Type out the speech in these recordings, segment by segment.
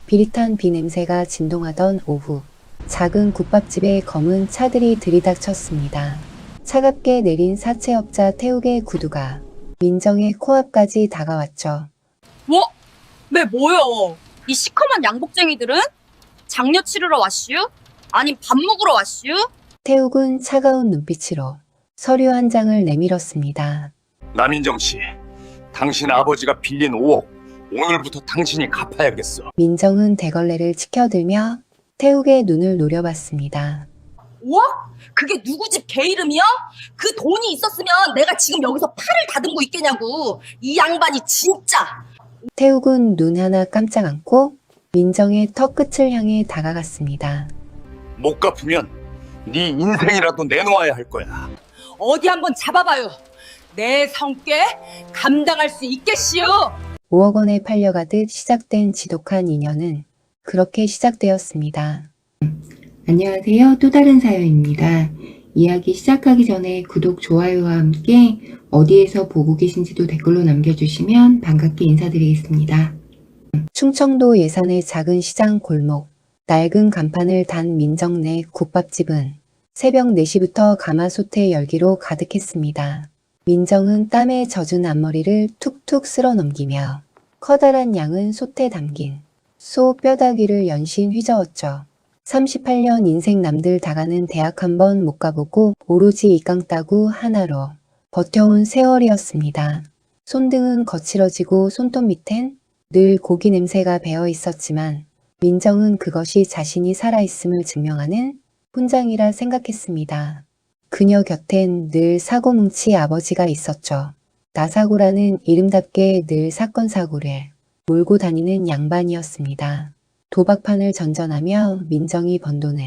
비릿한 비 냄새가 진동하던 오후, 작은 국밥집에 검은 차들이 들이닥쳤습니다. 차갑게 내린 사채업자 태욱의 구두가 민정의 코앞까지 다가왔죠. 뭐? 매 뭐여? 이 시커먼 양복쟁이들은? 장려 치르러 왔슈? 아님 밥 먹으러 왔슈? 태욱은 차가운 눈빛으로 서류 한 장을 내밀었습니다. 남인정 씨, 당신 아버지가 빌린 5억, 오늘부터 당신이 갚아야겠어. 민정은 대걸레를 치켜들며 태욱의 눈을 노려봤습니다. 뭐? 그게 누구 집 개 이름이야? 그 돈이 있었으면 내가 지금 여기서 팔을 다듬고 있겠냐고. 이 양반이 진짜. 태욱은 눈 하나 깜짝 안고 민정의 턱끝을 향해 다가갔습니다. 못 갚으면 네 인생이라도 내놓아야 할 거야. 어디 한번 잡아봐요. 내 성께 감당할 수 있겠시요. 5억 원에 팔려가듯 시작된 지독한 인연은 그렇게 시작되었습니다. 안녕하세요. 또 다른 사연입니다. 이야기 시작하기 전에 구독, 좋아요와 함께 어디에서 보고 계신지도 댓글로 남겨주시면 반갑게 인사드리겠습니다. 충청도 예산의 작은 시장 골목, 낡은 간판을 단 민정네 국밥집은 새벽 4시부터 가마솥의 열기로 가득했습니다. 민정은 땀에 젖은 앞머리를 툭툭 쓸어 넘기며 커다란 양은 솥에 담긴 소 뼈다귀를 연신 휘저었죠. 38년 인생 남들 다 가는 대학 한번 못 가보고 오로지 이깡 따구 하나로 버텨온 세월이었습니다. 손등은 거칠어지고 손톱 밑엔 늘 고기 냄새가 배어 있었지만 민정은 그것이 자신이 살아있음을 증명하는 훈장이라 생각했습니다. 그녀 곁엔 늘 사고뭉치 아버지가 있었죠. 나사고라는 이름답게 늘 사건 사고를 몰고 다니는 양반이었습니다. 도박판을 전전하며 민정이 번 돈을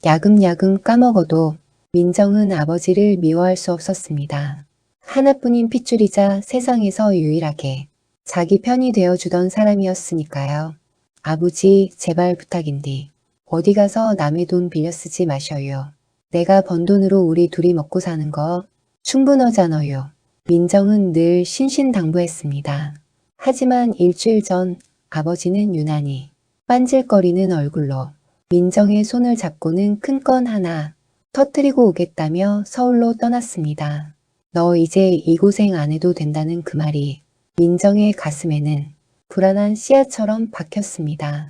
야금야금 까먹어도 민정은 아버지를 미워할 수 없었습니다. 하나뿐인 핏줄이자 세상에서 유일하게 자기 편이 되어주던 사람이었으니까요. 아버지 제발 부탁인디 어디 가서 남의 돈 빌려 쓰지 마셔요. 내가 번 돈으로 우리 둘이 먹고 사는 거 충분하잖아요. 민정은 늘 신신당부했습니다. 하지만 일주일 전 아버지는 유난히 반질거리는 얼굴로 민정의 손을 잡고는 큰 건 하나 터뜨리고 오겠다며 서울로 떠났습니다. 너 이제 이 고생 안 해도 된다는 그 말이 민정의 가슴에는 불안한 씨앗처럼 박혔습니다.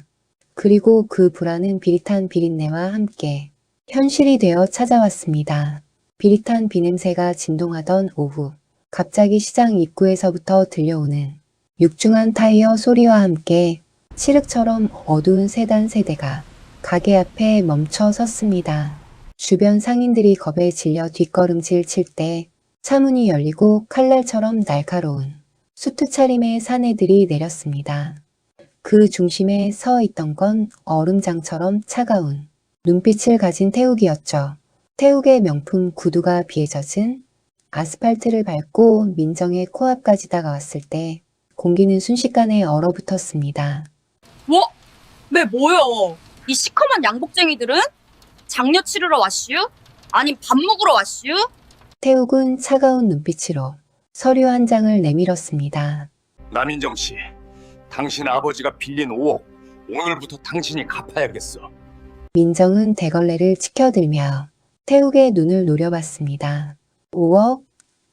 그리고 그 불안은 비릿한 비린내와 함께 현실이 되어 찾아왔습니다. 비릿한 비냄새가 진동하던 오후, 갑자기 시장 입구에서부터 들려오는 육중한 타이어 소리와 함께 칠흑처럼 어두운 세단 세대가 가게 앞에 멈춰 섰습니다. 주변 상인들이 겁에 질려 뒷걸음질 칠 때 차문이 열리고 칼날처럼 날카로운 수트 차림의 사내들이 내렸습니다. 그 중심에 서 있던 건 얼음장처럼 차가운 눈빛을 가진 태욱이었죠. 태욱의 명품 구두가 비에 젖은 아스팔트를 밟고 민정의 코앞까지 다가왔을 때 공기는 순식간에 얼어붙었습니다. 뭐? 매 뭐여? 이 시커먼 양복쟁이들은? 장려 치르러 왔슈? 아님 밥 먹으러 왔슈? 태욱은 차가운 눈빛으로 서류 한 장을 내밀었습니다. 남인정 씨, 당신 아버지가 빌린 5억, 오늘부터 당신이 갚아야겠어. 민정은 대걸레를 치켜들며 태욱의 눈을 노려봤습니다. 5억?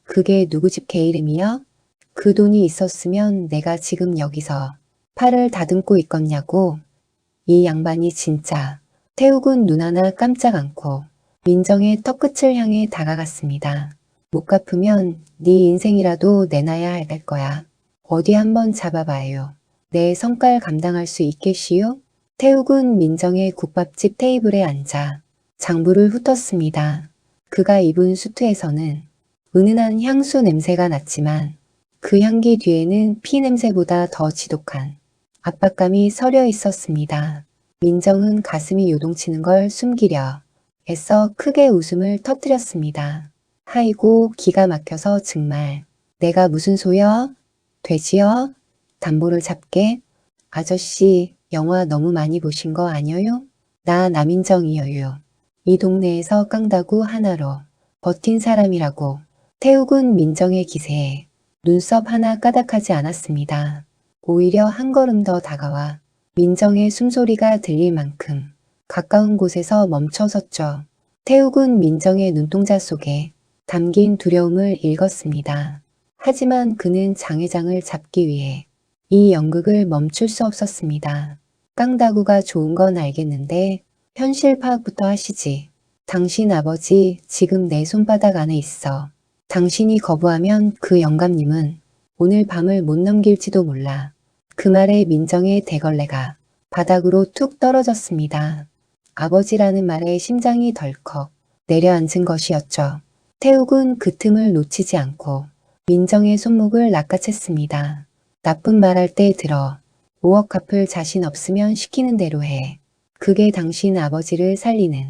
그게 누구 집 개 이름이요? 그 돈이 있었으면 내가 지금 여기서 팔을 다듬고 있겠냐고. 이 양반이 진짜. 태욱은 눈 하나 깜짝 안고 민정의 턱끝을 향해 다가갔습니다. 못 갚으면 네 인생이라도 내놔야 할 거야. 어디 한번 잡아봐요. 내 성깔 감당할 수 있겠시요? 태욱은 민정의 국밥집 테이블에 앉아 장부를 훑었습니다. 그가 입은 수트에서는 은은한 향수 냄새가 났지만 그 향기 뒤에는 피 냄새보다 더 지독한 압박감이 서려 있었습니다. 민정은 가슴이 요동치는 걸 숨기려 애써 크게 웃음을 터뜨렸습니다. 하이고 기가 막혀서 정말 내가 무슨 소여? 돼지여? 담보를 잡게? 아저씨 영화 너무 많이 보신 거 아니어요? 나 남인정이여요. 이 동네에서 깡다구 하나로 버틴 사람이라고. 태욱은 민정의 기세에 눈썹 하나 까닥하지 않았습니다. 오히려 한 걸음 더 다가와 민정의 숨소리가 들릴 만큼 가까운 곳에서 멈춰섰죠. 태욱은 민정의 눈동자 속에 담긴 두려움을 읽었습니다. 하지만 그는 장 회장을 잡기 위해 이 연극을 멈출 수 없었습니다. 깡다구가 좋은 건 알겠는데 현실 파악부터 하시지. 당신 아버지 지금 내 손바닥 안에 있어. 당신이 거부하면 그 영감님은 오늘 밤을 못 넘길지도 몰라. 그 말에 민정의 대걸레가 바닥으로 툭 떨어졌습니다. 아버지라는 말에 심장이 덜컥 내려앉은 것이었죠. 태욱은 그 틈을 놓치지 않고 민정의 손목을 낚아챘습니다. 나쁜 말할 때 들어. 5억 갚을 자신 없으면 시키는 대로 해. 그게 당신 아버지를 살리는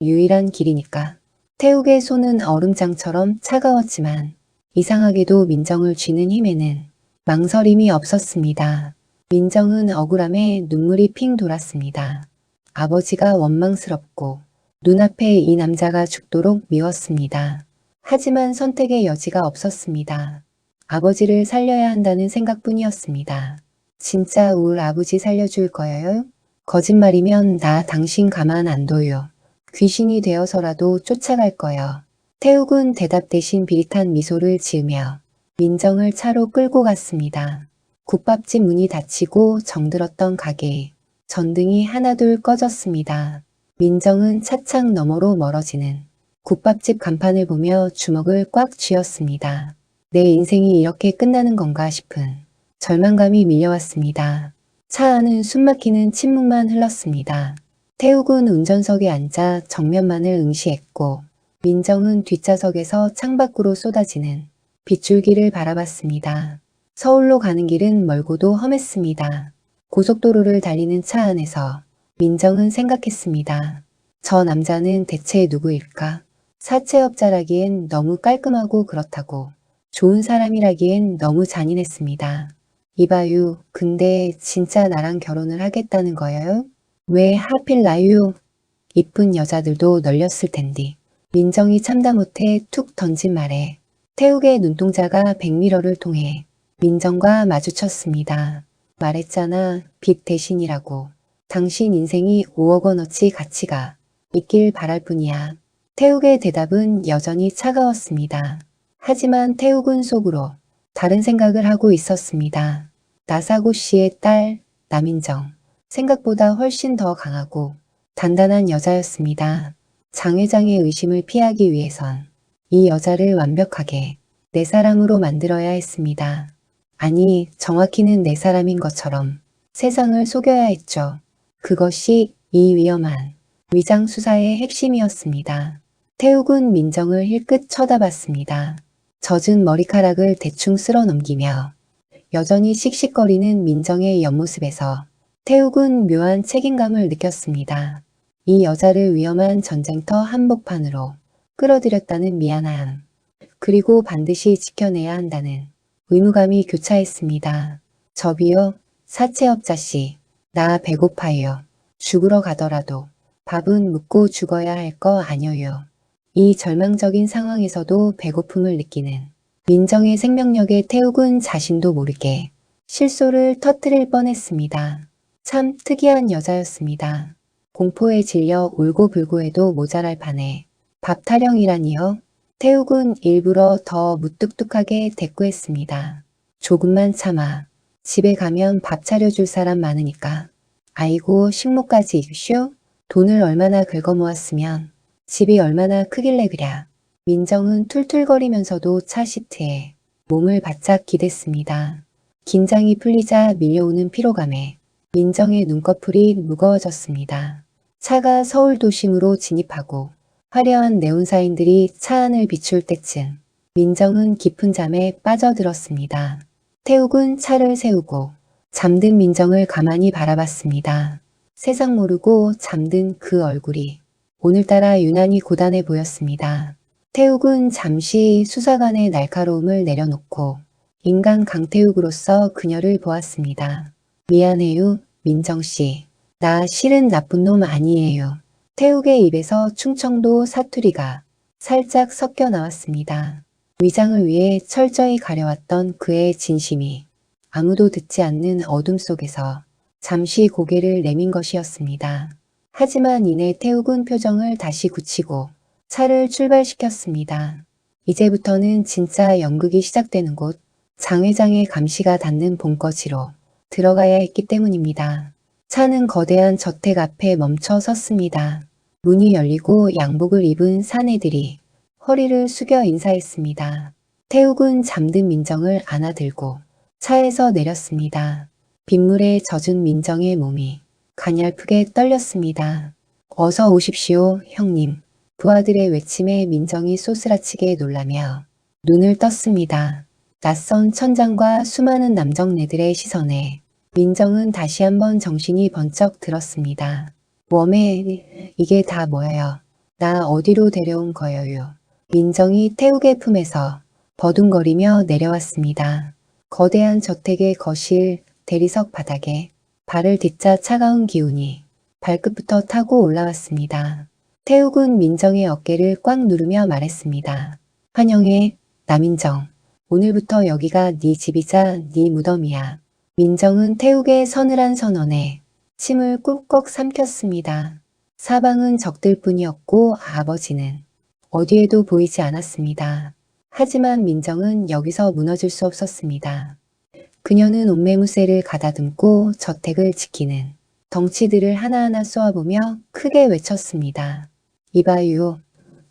유일한 길이니까. 태욱의 손은 얼음장처럼 차가웠지만 이상하게도 민정을 쥐는 힘에는 망설임이 없었습니다. 민정은 억울함에 눈물이 핑 돌았습니다. 아버지가 원망스럽고 눈앞에 이 남자가 죽도록 미웠습니다. 하지만 선택의 여지가 없었습니다. 아버지를 살려야 한다는 생각뿐이었습니다. 진짜 울 아버지 살려줄 거예요? 거짓말이면 나 당신 가만 안 둬요. 귀신이 되어서라도 쫓아갈 거요. 태욱은 대답 대신 비릿한 미소를 지으며 민정을 차로 끌고 갔습니다. 국밥집 문이 닫히고 정들었던 가게에 전등이 하나둘 꺼졌습니다. 민정은 차창 너머로 멀어지는 국밥집 간판을 보며 주먹을 꽉 쥐었습니다. 내 인생이 이렇게 끝나는 건가 싶은 절망감이 밀려왔습니다. 차 안은 숨막히는 침묵만 흘렀습니다. 태욱은 운전석에 앉아 정면만을 응시했고 민정은 뒷좌석에서 창밖으로 쏟아지는 빗줄기를 바라봤습니다. 서울로 가는 길은 멀고도 험했습니다. 고속도로를 달리는 차 안에서 민정은 생각했습니다. 저 남자는 대체 누구일까? 사채업자라기엔 너무 깔끔하고 그렇다고 좋은 사람이라기엔 너무 잔인했습니다. 이봐요, 근데 진짜 나랑 결혼을 하겠다는 거예요? 왜 하필 나요? 이쁜 여자들도 널렸을 텐데. 민정이 참다 못해 툭 던진 말에 태욱의 눈동자가 백미러를 통해 민정과 마주쳤습니다. 말했잖아, 빚 대신이라고. 당신 인생이 5억 원어치 가치가 있길 바랄 뿐이야. 태욱의 대답은 여전히 차가웠습니다. 하지만 태욱은 속으로 다른 생각을 하고 있었습니다. 나사고 씨의 딸 남인정. 생각보다 훨씬 더 강하고 단단한 여자였습니다. 장 회장의 의심을 피하기 위해선 이 여자를 완벽하게 내 사람으로 만들어야 했습니다. 아니, 정확히는 내 사람인 것처럼 세상을 속여야 했죠. 그것이 이 위험한 위장 수사의 핵심이었습니다. 태욱은 민정을 힐끗 쳐다봤습니다. 젖은 머리카락을 대충 쓸어 넘기며 여전히 씩씩거리는 민정의 옆모습에서 태욱은 묘한 책임감을 느꼈습니다. 이 여자를 위험한 전쟁터 한복판으로 끌어들였다는 미안함, 그리고 반드시 지켜내야 한다는 의무감이 교차했습니다. 저비요, 사채업자씨, 나 배고파요. 죽으러 가더라도 밥은 묻고 죽어야 할 거 아니어요. 이 절망적인 상황에서도 배고픔을 느끼는 민정의 생명력에 태욱은 자신도 모르게 실소를 터뜨릴 뻔했습니다. 참 특이한 여자였습니다. 공포에 질려 울고불고 해도 모자랄 판에 밥 타령이라니요. 태욱은 일부러 더 무뚝뚝하게 대꾸했습니다. 조금만 참아. 집에 가면 밥 차려줄 사람 많으니까. 아이고, 식모까지 익쇼? 돈을 얼마나 긁어모았으면 집이 얼마나 크길래 그랴. 민정은 툴툴거리면서도 차 시트에 몸을 바짝 기댔습니다. 긴장이 풀리자 밀려오는 피로감에 민정의 눈꺼풀이 무거워졌습니다. 차가 서울 도심으로 진입하고 화려한 네온사인들이 차 안을 비출 때쯤 민정은 깊은 잠에 빠져들었습니다. 태욱은 차를 세우고 잠든 민정을 가만히 바라봤습니다. 세상 모르고 잠든 그 얼굴이 오늘따라 유난히 고단해 보였습니다. 태욱은 잠시 수사관의 날카로움을 내려놓고 인간 강태욱으로서 그녀를 보았습니다. 미안해요, 민정씨. 나 실은 나쁜 놈 아니에요. 태욱의 입에서 충청도 사투리가 살짝 섞여 나왔습니다. 위장을 위해 철저히 가려왔던 그의 진심이 아무도 듣지 않는 어둠 속에서 잠시 고개를 내민 것이었습니다. 하지만 이내 태욱은 표정을 다시 굳히고 차를 출발시켰습니다. 이제부터는 진짜 연극이 시작되는 곳, 장 회장의 감시가 닿는 본거지로 들어가야 했기 때문입니다. 차는 거대한 저택 앞에 멈춰 섰습니다. 문이 열리고 양복을 입은 사내들이 허리를 숙여 인사했습니다. 태욱은 잠든 민정을 안아들고 차에서 내렸습니다. 빗물에 젖은 민정의 몸이 가냘프게 떨렸습니다. 어서 오십시오, 형님. 부하들의 외침에 민정이 쏘스라치게 놀라며 눈을 떴습니다. 낯선 천장과 수많은 남정네들의 시선에 민정은 다시 한번 정신이 번쩍 들었습니다. 웜에 이게 다 뭐예요? 나 어디로 데려온 거예요? 민정이 태욱의 품에서 버둥거리며 내려왔습니다. 거대한 저택의 거실, 대리석 바닥에 발을 딛자 차가운 기운이 발끝부터 타고 올라왔습니다. 태욱은 민정의 어깨를 꽉 누르며 말했습니다. 환영해, 나민정. 오늘부터 여기가 네 집이자 네 무덤이야. 민정은 태욱의 서늘한 선언에 침을 꿀꺽 삼켰습니다. 사방은 적들 뿐이었고 아버지는 어디에도 보이지 않았습니다. 하지만 민정은 여기서 무너질 수 없었습니다. 그녀는 옷매무새를 가다듬고 저택을 지키는 덩치들을 하나하나 쏘아보며 크게 외쳤습니다. 이봐요,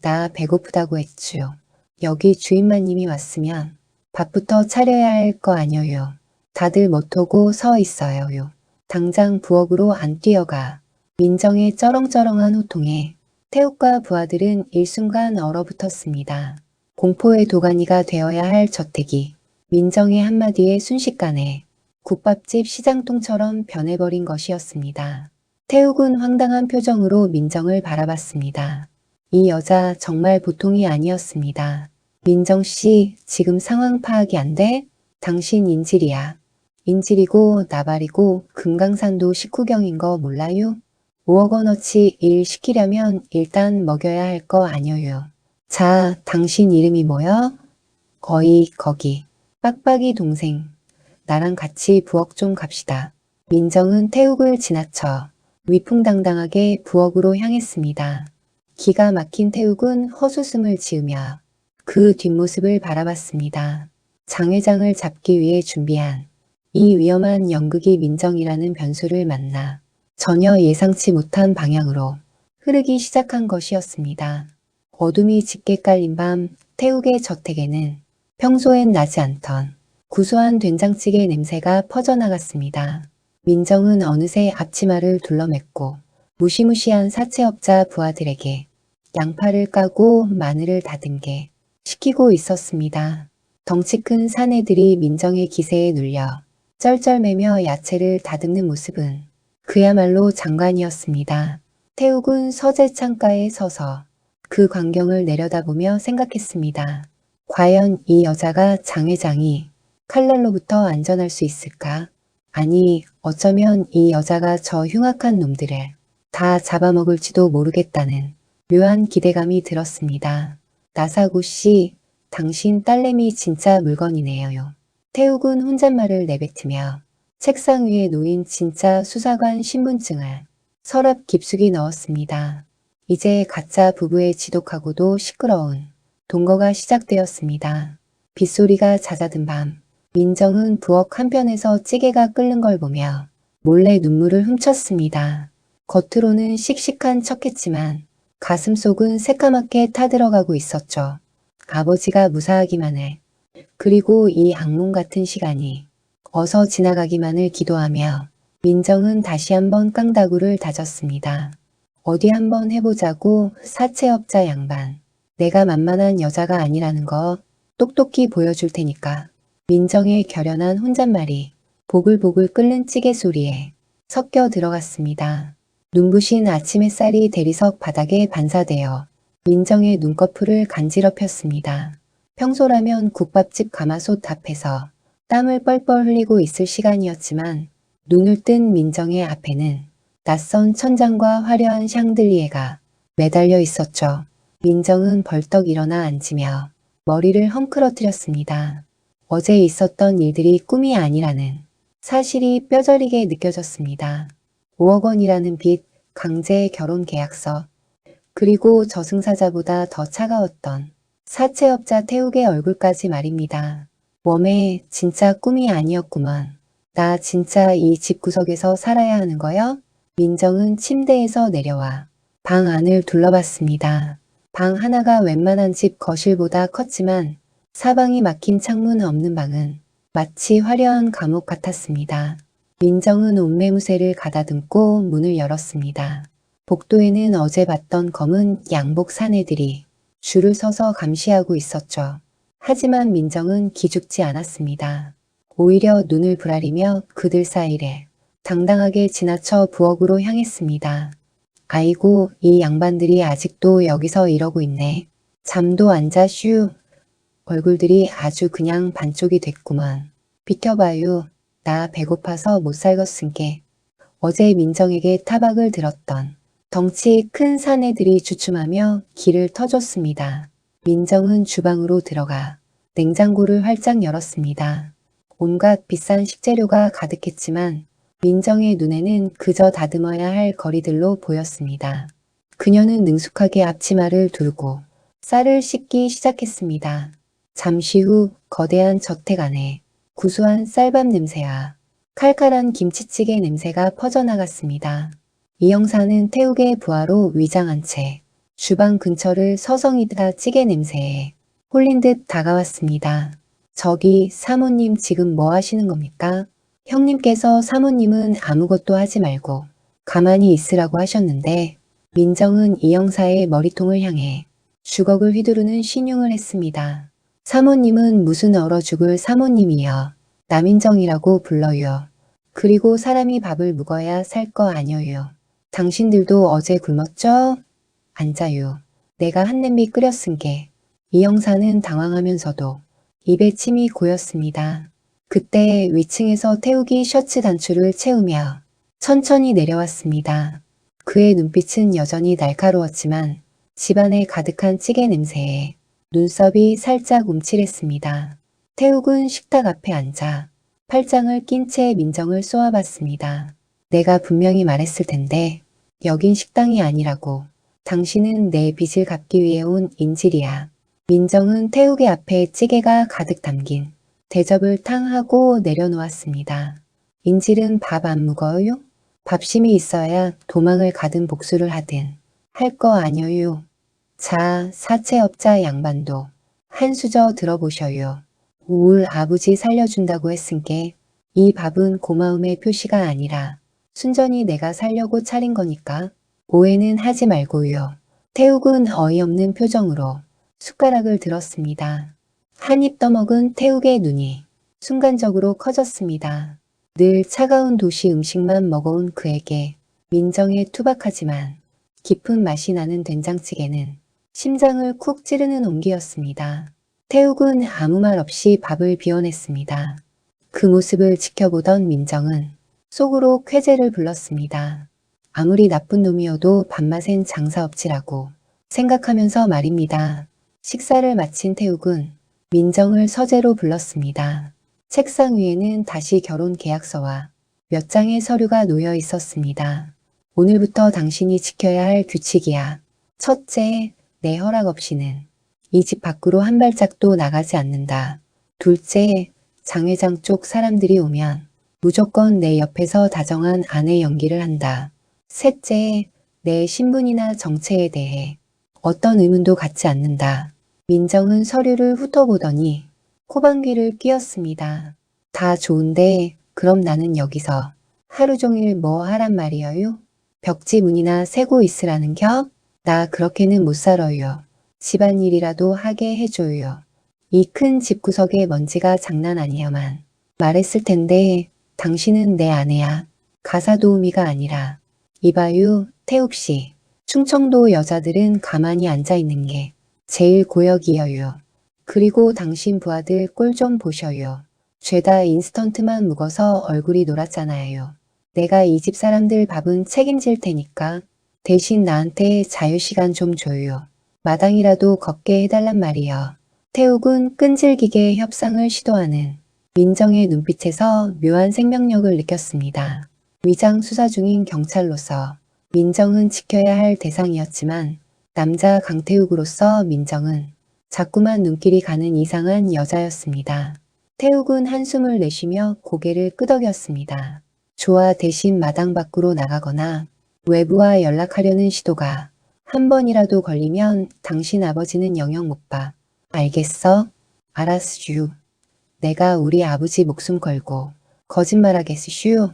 나 배고프다고 했죠. 여기 주인마님이 왔으면 밥부터 차려야 할 거 아니에요. 다들 못하고 서 있어요. 당장 부엌으로 안 뛰어가. 민정의 쩌렁쩌렁한 호통에 태욱과 부하들은 일순간 얼어붙었습니다. 공포의 도가니가 되어야 할 저택이 민정의 한마디에 순식간에 국밥집 시장통처럼 변해버린 것이었습니다. 태욱은 황당한 표정으로 민정을 바라봤습니다. 이 여자 정말 보통이 아니었습니다. 민정 씨, 지금 상황 파악이 안 돼? 당신 인질이야. 인질이고 나발이고 금강산도 식후경인 거 몰라요? 5억 원어치 일 시키려면 일단 먹여야 할 거 아니에요. 자, 당신 이름이 뭐여? 거기. 빡빡이 동생. 나랑 같이 부엌 좀 갑시다. 민정은 태욱을 지나쳐 위풍당당하게 부엌으로 향했습니다. 기가 막힌 태욱은 헛웃음을 지으며 그 뒷모습을 바라봤습니다. 장 회장을 잡기 위해 준비한 이 위험한 연극이 민정이라는 변수를 만나 전혀 예상치 못한 방향으로 흐르기 시작한 것이었습니다. 어둠이 짙게 깔린 밤 태욱의 저택에는 평소엔 나지 않던 구수한 된장찌개 냄새가 퍼져나갔습니다. 민정은 어느새 앞치마를 둘러맸고 무시무시한 사채업자 부하들에게 양파를 까고 마늘을 다듬 게 시키고 있었습니다. 덩치 큰 사내들이 민정의 기세에 눌려 쩔쩔매며 야채를 다듬는 모습은 그야말로 장관이었습니다. 태욱은 서재 창가에 서서 그 광경을 내려다보며 생각했습니다. 과연 이 여자가 장 회장이 칼날로부터 안전할 수 있을까? 아니, 어쩌면 이 여자가 저 흉악한 놈들을 다 잡아먹을지도 모르겠다는 묘한 기대감이 들었습니다. 나사구 씨, 당신 딸내미 진짜 물건이네요. 태욱은 혼잣말을 내뱉으며 책상 위에 놓인 진짜 수사관 신분증을 서랍 깊숙이 넣었습니다. 이제 가짜 부부의 지독하고도 시끄러운 동거가 시작되었습니다. 빗소리가 잦아든 밤, 민정은 부엌 한편에서 찌개가 끓는 걸 보며 몰래 눈물을 훔쳤습니다. 겉으로는 씩씩한 척했지만 가슴속은 새까맣게 타들어가고 있었죠. 아버지가 무사하기만을, 그리고 이 악몽 같은 시간이 어서 지나가기만을 기도하며 민정은 다시 한번 깡다구를 다졌습니다. 어디 한번 해보자고 사채업자 양반. 내가 만만한 여자가 아니라는 거 똑똑히 보여줄 테니까. 민정의 결연한 혼잣말이 보글보글 끓는 찌개 소리에 섞여 들어갔습니다. 눈부신 아침 햇살이 대리석 바닥에 반사되어 민정의 눈꺼풀을 간지럽혔습니다. 평소라면 국밥집 가마솥 앞에서 땀을 뻘뻘 흘리고 있을 시간이었지만 눈을 뜬 민정의 앞에는 낯선 천장과 화려한 샹들리에가 매달려 있었죠. 민정은 벌떡 일어나 앉으며 머리를 헝클어뜨렸습니다. 어제 있었던 일들이 꿈이 아니라는 사실이 뼈저리게 느껴졌습니다. 5억 원이라는 빚, 강제 결혼 계약서, 그리고 저승사자보다 더 차가웠던 사채업자 태욱의 얼굴까지 말입니다. 웜에 진짜 꿈이 아니었구먼. 나 진짜 이 집 구석에서 살아야 하는 거요? 민정은 침대에서 내려와 방 안을 둘러봤습니다. 방 하나가 웬만한 집 거실보다 컸지만 사방이 막힌 창문 없는 방은 마치 화려한 감옥 같았습니다. 민정은 옷매무새를 가다듬고 문을 열었습니다. 복도에는 어제 봤던 검은 양복 사내들이 줄을 서서 감시하고 있었죠. 하지만 민정은 기죽지 않았습니다. 오히려 눈을 부라리며 그들 사이를 당당하게 지나쳐 부엌으로 향했습니다. 아이고, 이 양반들이 아직도 여기서 이러고 있네. 잠도 안 자, 슈. 얼굴들이 아주 그냥 반쪽이 됐구먼. 비켜봐요. 나 배고파서 못 살겠은게. 어제 민정에게 타박을 들었던 덩치 큰 사내들이 주춤하며 길을 터줬습니다. 민정은 주방으로 들어가 냉장고를 활짝 열었습니다. 온갖 비싼 식재료가 가득했지만 민정의 눈에는 그저 다듬어야 할 거리들로 보였습니다. 그녀는 능숙하게 앞치마를 두르고 쌀을 씻기 시작했습니다. 잠시 후 거대한 저택 안에 구수한 쌀밥 냄새와 칼칼한 김치찌개 냄새가 퍼져나갔습니다. 이 형사는 태욱의 부하로 위장한 채 주방 근처를 서성이다 찌개 냄새에 홀린 듯 다가왔습니다. 저기 사모님 지금 뭐 하시는 겁니까? 형님께서 사모님은 아무것도 하지 말고 가만히 있으라고 하셨는데 민정은 이 형사의 머리통을 향해 주걱을 휘두르는 신용을 했습니다. 사모님은 무슨 얼어 죽을 사모님이여. 남인정이라고 불러요. 그리고 사람이 밥을 묵어야 살 거 아니어요. 당신들도 어제 굶었죠? 앉아요. 내가 한 냄비 끓였은게. 이 형사는 당황하면서도 입에 침이 고였습니다. 그때 위층에서 태욱이 셔츠 단추를 채우며 천천히 내려왔습니다. 그의 눈빛은 여전히 날카로웠지만 집안에 가득한 찌개 냄새에 눈썹이 살짝 움찔했습니다. 태욱은 식탁 앞에 앉아 팔짱을 낀 채 민정을 쏘아봤습니다. 내가 분명히 말했을 텐데 여긴 식당이 아니라고. 당신은 내 빚을 갚기 위해 온 인질이야. 민정은 태욱의 앞에 찌개가 가득 담긴 대접을 탕 하고 내려놓았습니다. 인질은 밥 안 묵어요? 밥심이 있어야 도망을 가든 복수를 하든 할 거 아니어요. 자, 사채업자 양반도 한 수저 들어보셔요. 우울 아버지 살려준다고 했은게 이 밥은 고마움의 표시가 아니라 순전히 내가 살려고 차린 거니까 오해는 하지 말고요. 태욱은 어이없는 표정으로 숟가락을 들었습니다. 한 입 떠먹은 태욱의 눈이 순간적으로 커졌습니다. 늘 차가운 도시 음식만 먹어온 그에게 민정의 투박하지만 깊은 맛이 나는 된장찌개는 심장을 쿡 찌르는 온기였습니다. 태욱은 아무 말 없이 밥을 비워냈습니다. 그 모습을 지켜보던 민정은 속으로 쾌재를 불렀습니다. 아무리 나쁜 놈이어도 밥맛엔 장사업치라고 생각하면서 말입니다. 식사를 마친 태욱은 민정을 서재로 불렀습니다. 책상 위에는 다시 결혼 계약서와 몇 장의 서류가 놓여 있었습니다. 오늘부터 당신이 지켜야 할 규칙이야. 첫째, 내 허락 없이는 이 집 밖으로 한 발짝도 나가지 않는다. 둘째, 장 회장 쪽 사람들이 오면 무조건 내 옆에서 다정한 아내 연기를 한다. 셋째, 내 신분이나 정체에 대해 어떤 의문도 갖지 않는다. 민정은 서류를 훑어보더니 코방귀를 뀌었습니다. 다 좋은데 그럼 나는 여기서 하루 종일 뭐 하란 말이여요? 벽지 문이나 세고 있으라는 겨? 나 그렇게는 못 살아요. 집안일이라도 하게 해줘요. 이 큰 집구석에 먼지가 장난 아니야만 말했을 텐데 당신은 내 아내야. 가사도우미가 아니라. 이봐요, 태욱씨. 충청도 여자들은 가만히 앉아있는 게 제일 고역이여요. 그리고 당신 부하들 꼴 좀 보셔요. 죄다 인스턴트만 묵어서 얼굴이 노랗잖아요. 내가 이 집 사람들 밥은 책임질 테니까 대신 나한테 자유시간 좀 줘요. 마당이라도 걷게 해달란 말이여. 태욱은 끈질기게 협상을 시도하는 민정의 눈빛에서 묘한 생명력을 느꼈습니다. 위장 수사 중인 경찰로서 민정은 지켜야 할 대상이었지만 남자 강태욱으로서 민정은 자꾸만 눈길이 가는 이상한 여자였습니다. 태욱은 한숨을 내쉬며 고개를 끄덕였습니다. 좋아 대신 마당 밖으로 나가거나 외부와 연락하려는 시도가 한 번이라도 걸리면 당신 아버지는 영영 못 봐. 알겠어? 알았슈. 내가 우리 아버지 목숨 걸고 거짓말하겠슈.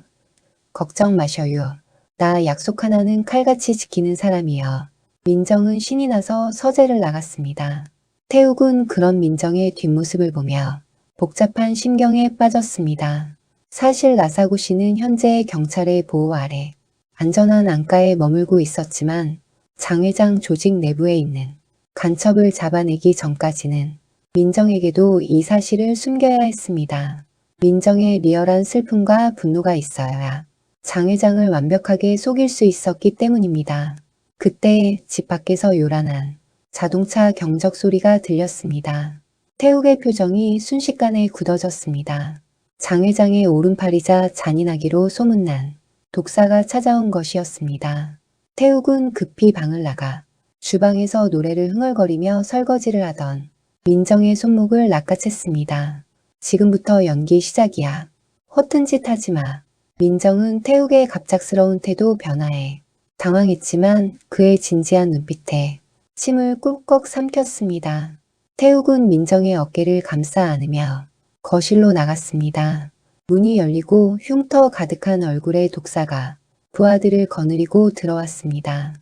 걱정 마셔요. 나 약속 하나는 칼같이 지키는 사람이여. 민정은 신이 나서 서재를 나갔습니다. 태욱은 그런 민정의 뒷모습을 보며 복잡한 심경에 빠졌습니다. 사실 나사구 씨는 현재 경찰의 보호 아래 안전한 안가에 머물고 있었지만 장 회장 조직 내부에 있는 간첩을 잡아내기 전까지는 민정에게도 이 사실을 숨겨야 했습니다. 민정의 리얼한 슬픔과 분노가 있어야 장 회장을 완벽하게 속일 수 있었기 때문입니다. 그때 집 밖에서 요란한 자동차 경적 소리가 들렸습니다. 태욱의 표정이 순식간에 굳어졌습니다. 장 회장의 오른팔이자 잔인하기로 소문난 독사가 찾아온 것이었습니다. 태욱은 급히 방을 나가 주방에서 노래를 흥얼거리며 설거지를 하던 민정의 손목을 낚아챘습니다. 지금부터 연기 시작이야. 허튼 짓 하지 마. 민정은 태욱의 갑작스러운 태도 변화에 당황했지만 그의 진지한 눈빛에 침을 꿀꺽 삼켰습니다. 태욱은 민정의 어깨를 감싸 안으며 거실로 나갔습니다. 문이 열리고 흉터 가득한 얼굴의 독사가 부하들을 거느리고 들어왔습니다.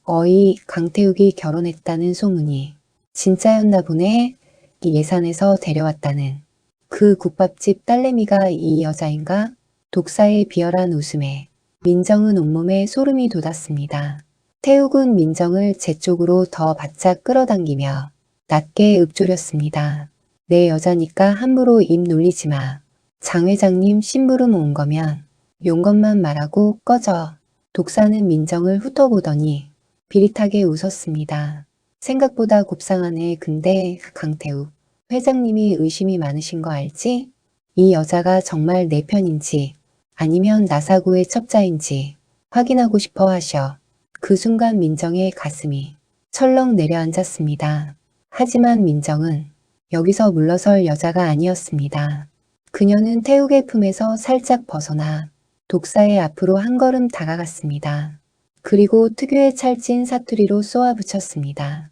어이, 강태욱이 결혼했다는 소문이 진짜였나 보네. 이 예산에서 데려왔다는 그 국밥집 딸내미가 이 여자인가? 독사의 비열한 웃음에 민정은 온몸에 소름이 돋았습니다. 태욱은 민정을 제 쪽으로 더 바짝 끌어당기며 낮게 읊조렸습니다. 내 여자니까 함부로 입 놀리지 마. 장 회장님 심부름 온 거면 용건만 말하고 꺼져. 독사는 민정을 훑어보더니 비릿하게 웃었습니다. 생각보다 곱상하네. 근데 강태욱 회장님이 의심이 많으신 거 알지? 이 여자가 정말 내 편인지 아니면 나사구의 첩자인지 확인하고 싶어 하셔. 그 순간 민정의 가슴이 철렁 내려앉았습니다. 하지만 민정은 여기서 물러설 여자가 아니었습니다. 그녀는 태욱의 품에서 살짝 벗어나 독사의 앞으로 한 걸음 다가갔습니다. 그리고 특유의 찰진 사투리로 쏘아붙였습니다.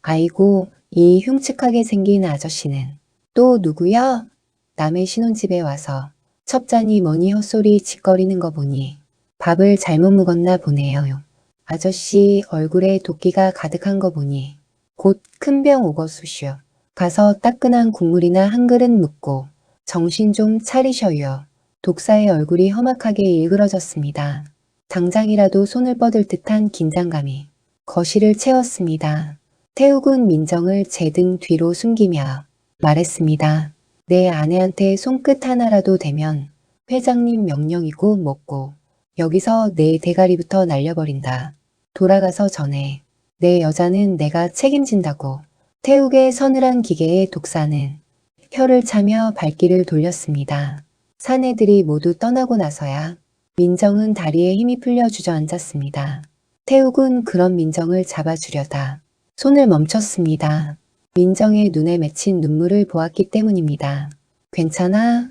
아이고, 이 흉측하게 생긴 아저씨는 또 누구야? 남의 신혼집에 와서 첩자니 뭐니 헛소리 짓거리는 거 보니 밥을 잘못 묵었나 보네요. 아저씨 얼굴에 도끼가 가득한 거 보니 곧 큰 병 오거수쇼. 가서 따끈한 국물이나 한 그릇 묻고 정신 좀 차리셔요. 독사의 얼굴이 험악하게 일그러졌습니다. 당장이라도 손을 뻗을 듯한 긴장감이 거실을 채웠습니다. 태욱은 민정을 제 등 뒤로 숨기며 말했습니다. 내 아내한테 손끝 하나라도 대면 회장님 명령이고 뭐고 여기서 내 대가리부터 날려버린다. 돌아가서 전해. 내 여자는 내가 책임진다고. 태욱의 서늘한 기계에 독사는 혀를 차며 발길을 돌렸습니다. 사내들이 모두 떠나고 나서야 민정은 다리에 힘이 풀려 주저앉았습니다. 태욱은 그런 민정을 잡아주려다 손을 멈췄습니다. 민정의 눈에 맺힌 눈물을 보았기 때문입니다. 괜찮아?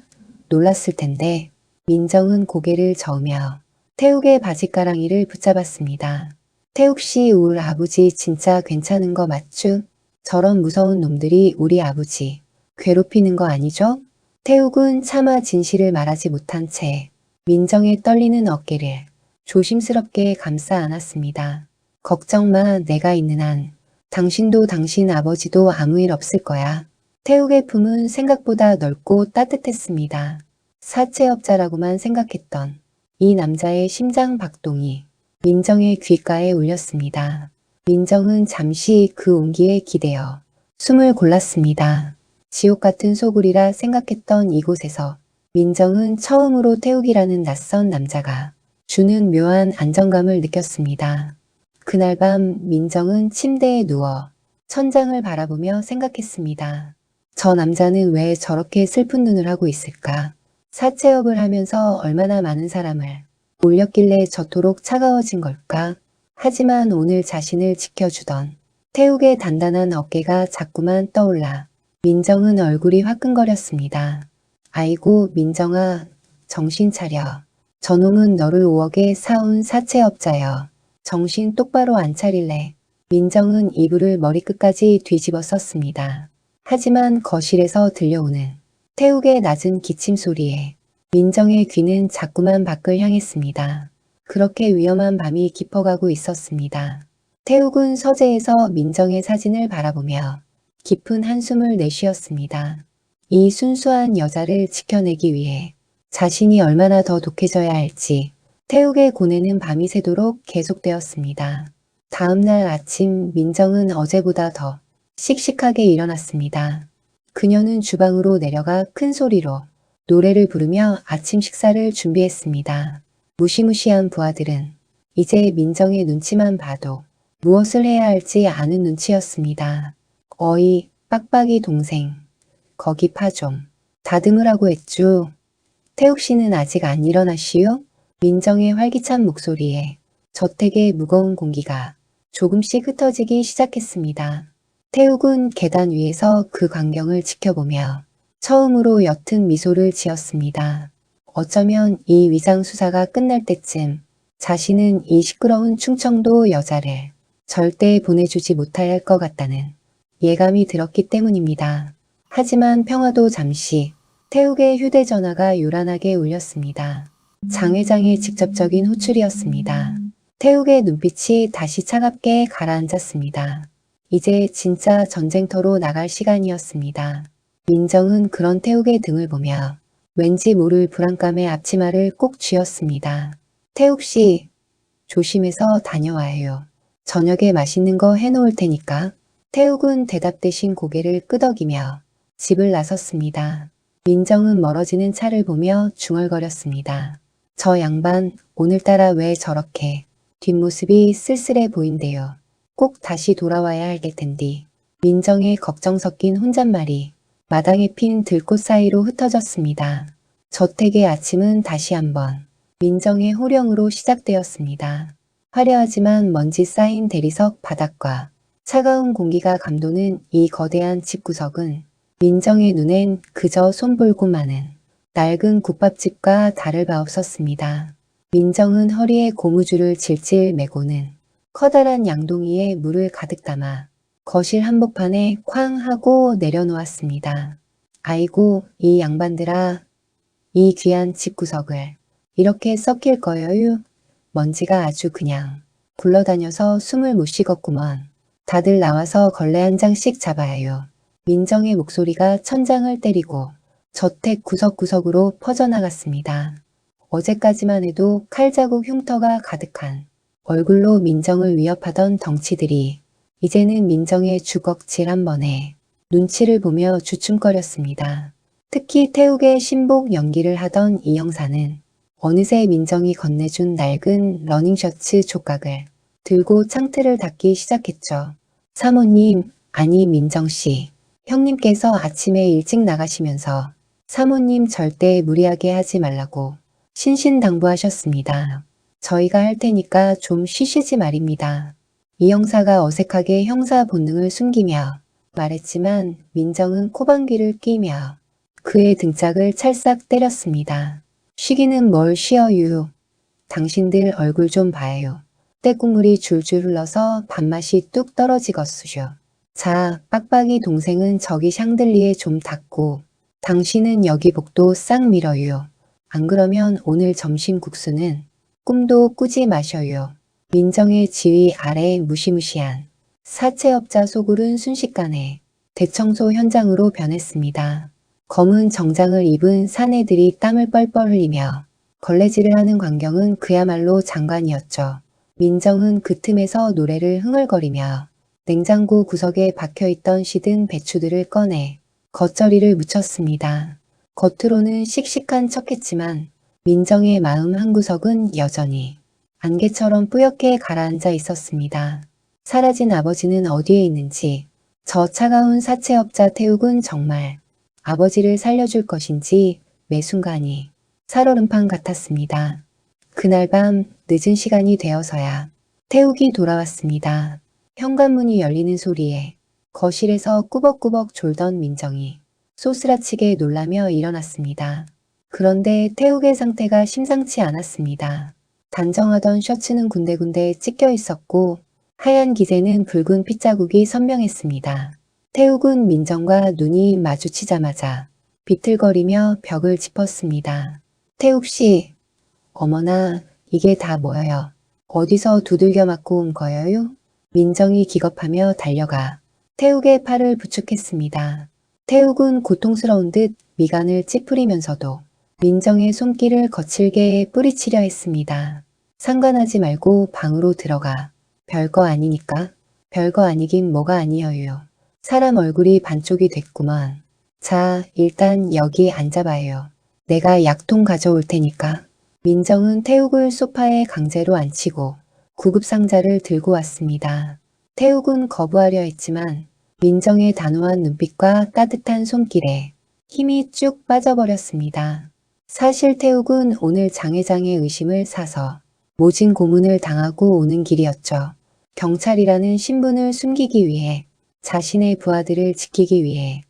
놀랐을 텐데. 민정은 고개를 저으며 태욱의 바지가랑이를 붙잡았습니다. 태욱 씨, 울 아버지 진짜 괜찮은 거 맞죠? 저런 무서운 놈들이 우리 아버지 괴롭히는 거 아니죠? 태욱은 차마 진실을 말하지 못한 채 민정의 떨리는 어깨를 조심스럽게 감싸 안았습니다. 걱정 마, 내가 있는 한 당신도 당신 아버지도 아무 일 없을 거야. 태욱의 품은 생각보다 넓고 따뜻했습니다. 사채업자라고만 생각했던 이 남자의 심장 박동이 민정의 귓가에 울렸습니다. 민정은 잠시 그 온기에 기대어 숨을 골랐습니다. 지옥 같은 소굴이라 생각했던 이곳에서 민정은 처음으로 태욱이라는 낯선 남자가 주는 묘한 안정감을 느꼈습니다. 그날 밤 민정은 침대에 누워 천장을 바라보며 생각했습니다. 저 남자는 왜 저렇게 슬픈 눈을 하고 있을까? 사채업을 하면서 얼마나 많은 사람을 올렸길래 저토록 차가워진 걸까? 하지만 오늘 자신을 지켜주던 태욱의 단단한 어깨가 자꾸만 떠올라 민정은 얼굴이 화끈거렸습니다. 아이고 민정아, 정신 차려. 저놈은 너를 5억에 사온 사채업자여. 정신 똑바로 안 차릴래. 민정은 이불을 머리끝까지 뒤집어 썼습니다. 하지만 거실에서 들려오는 태욱의 낮은 기침 소리에 민정의 귀는 자꾸만 밖을 향했습니다. 그렇게 위험한 밤이 깊어가고 있었습니다. 태욱은 서재에서 민정의 사진을 바라보며 깊은 한숨을 내쉬었습니다. 이 순수한 여자를 지켜내기 위해 자신이 얼마나 더 독해져야 할지 태욱의 고뇌는 밤이 새도록 계속되었습니다. 다음 날 아침 민정은 어제보다 더 씩씩하게 일어났습니다. 그녀는 주방으로 내려가 큰 소리로 노래를 부르며 아침 식사를 준비했습니다. 무시무시한 부하들은 이제 민정의 눈치만 봐도 무엇을 해야 할지 아는 눈치였습니다. 어이, 빡빡이 동생. 거기 파 좀 다듬으라고 했죠. 태욱 씨는 아직 안 일어나시오? 민정의 활기찬 목소리에 저택의 무거운 공기가 조금씩 흩어지기 시작했습니다. 태욱은 계단 위에서 그 광경을 지켜보며 처음으로 옅은 미소를 지었습니다. 어쩌면 이 위장 수사가 끝날 때쯤 자신은 이 시끄러운 충청도 여자를 절대 보내주지 못할 것 같다는 예감이 들었기 때문입니다. 하지만 평화도 잠시 태욱의 휴대전화가 요란하게 울렸습니다. 장 회장의 직접적인 호출이었습니다. 태욱의 눈빛이 다시 차갑게 가라앉았습니다. 이제 진짜 전쟁터로 나갈 시간이었습니다. 민정은 그런 태욱의 등을 보며 왠지 모를 불안감에 앞치마를 꼭 쥐었습니다. 태욱 씨, 조심해서 다녀와요. 저녁에 맛있는 거 해놓을 테니까. 태욱은 대답 대신 고개를 끄덕이며 집을 나섰습니다. 민정은 멀어지는 차를 보며 중얼거렸습니다. 저 양반 오늘따라 왜 저렇게 뒷모습이 쓸쓸해 보인대요. 꼭 다시 돌아와야 할 텐디. 민정의 걱정 섞인 혼잣말이 마당에 핀 들꽃 사이로 흩어졌습니다. 저택의 아침은 다시 한번 민정의 호령으로 시작되었습니다. 화려하지만 먼지 쌓인 대리석 바닥과 차가운 공기가 감도는 이 거대한 집구석은 민정의 눈엔 그저 손볼고 마는 낡은 국밥집과 다를 바 없었습니다. 민정은 허리에 고무줄을 질질 매고는 커다란 양동이에 물을 가득 담아 거실 한복판에 쾅 하고 내려놓았습니다. 아이고 이 양반들아, 이 귀한 집구석을 이렇게 썩힐 거여유? 먼지가 아주 그냥 굴러다녀서 숨을 못 쉬겠구먼. 다들 나와서 걸레 한 장씩 잡아요. 민정의 목소리가 천장을 때리고 저택 구석구석으로 퍼져나갔습니다. 어제까지만 해도 칼자국 흉터가 가득한 얼굴로 민정을 위협하던 덩치들이 이제는 민정의 주걱질 한 번에 눈치를 보며 주춤거렸습니다. 특히 태욱의 신복 연기를 하던 이 형사는 어느새 민정이 건네준 낡은 러닝셔츠 촉각을 들고 창틀을 닫기 시작했죠. 사모님, 아니 민정씨, 형님께서 아침에 일찍 나가시면서 사모님 절대 무리하게 하지 말라고 신신당부하셨습니다. 저희가 할 테니까 좀 쉬시지 말입니다. 이 형사가 어색하게 형사 본능을 숨기며 말했지만 민정은 코방귀를 끼며 그의 등짝을 찰싹 때렸습니다. 쉬기는 뭘 쉬어유. 당신들 얼굴 좀 봐요. 때국물이 줄줄 흘러서 밥맛이 뚝 떨어지겄수죠. 자, 빡빡이 동생은 저기 샹들리에 좀 닦고 당신은 여기 복도 싹 밀어요. 안 그러면 오늘 점심 국수는 꿈도 꾸지 마셔요. 민정의 지휘 아래 무시무시한 사채업자 소굴은 순식간에 대청소 현장으로 변했습니다. 검은 정장을 입은 사내들이 땀을 뻘뻘 흘리며 걸레질을 하는 광경은 그야말로 장관이었죠. 민정은 그 틈에서 노래를 흥얼거리며 냉장고 구석에 박혀있던 시든 배추들을 꺼내 겉절이를 무쳤습니다. 겉으로는 씩씩한 척했지만 민정의 마음 한구석은 여전히 안개처럼 뿌옇게 가라앉아 있었습니다. 사라진 아버지는 어디에 있는지 저 차가운 사채업자 태욱은 정말 아버지를 살려줄 것인지 매 순간이 살얼음판 같았습니다. 그날 밤 늦은 시간이 되어서야 태욱이 돌아왔습니다. 현관문이 열리는 소리에 거실에서 꾸벅꾸벅 졸던 민정이 소스라치게 놀라며 일어났습니다. 그런데 태욱의 상태가 심상치 않았습니다. 단정하던 셔츠는 군데군데 찢겨 있었고 하얀 기세는 붉은 핏자국이 선명했습니다. 태욱은 민정과 눈이 마주치자마자 비틀거리며 벽을 짚었습니다. 태욱 씨, 어머나 이게 다 뭐예요? 어디서 두들겨 맞고 온 거예요? 민정이 기겁하며 달려가 태욱의 팔을 부축했습니다. 태욱은 고통스러운 듯 미간을 찌푸리면서도 민정의 손길을 거칠게 뿌리치려 했습니다. 상관하지 말고 방으로 들어가. 별거 아니니까. 별거 아니긴 뭐가 아니어요. 사람 얼굴이 반쪽이 됐구만. 자, 일단 여기 앉아봐요. 내가 약통 가져올 테니까. 민정은 태욱을 소파에 강제로 앉히고 구급상자를 들고 왔습니다. 태욱은 거부하려 했지만 민정의 단호한 눈빛과 따뜻한 손길에 힘이 쭉 빠져버렸습니다. 사실 태욱은 오늘 장회장의 의심을 사서 모진 고문을 당하고 오는 길이었죠. 경찰이라는 신분을 숨기기 위해, 자신의 부하들을 지키기 위해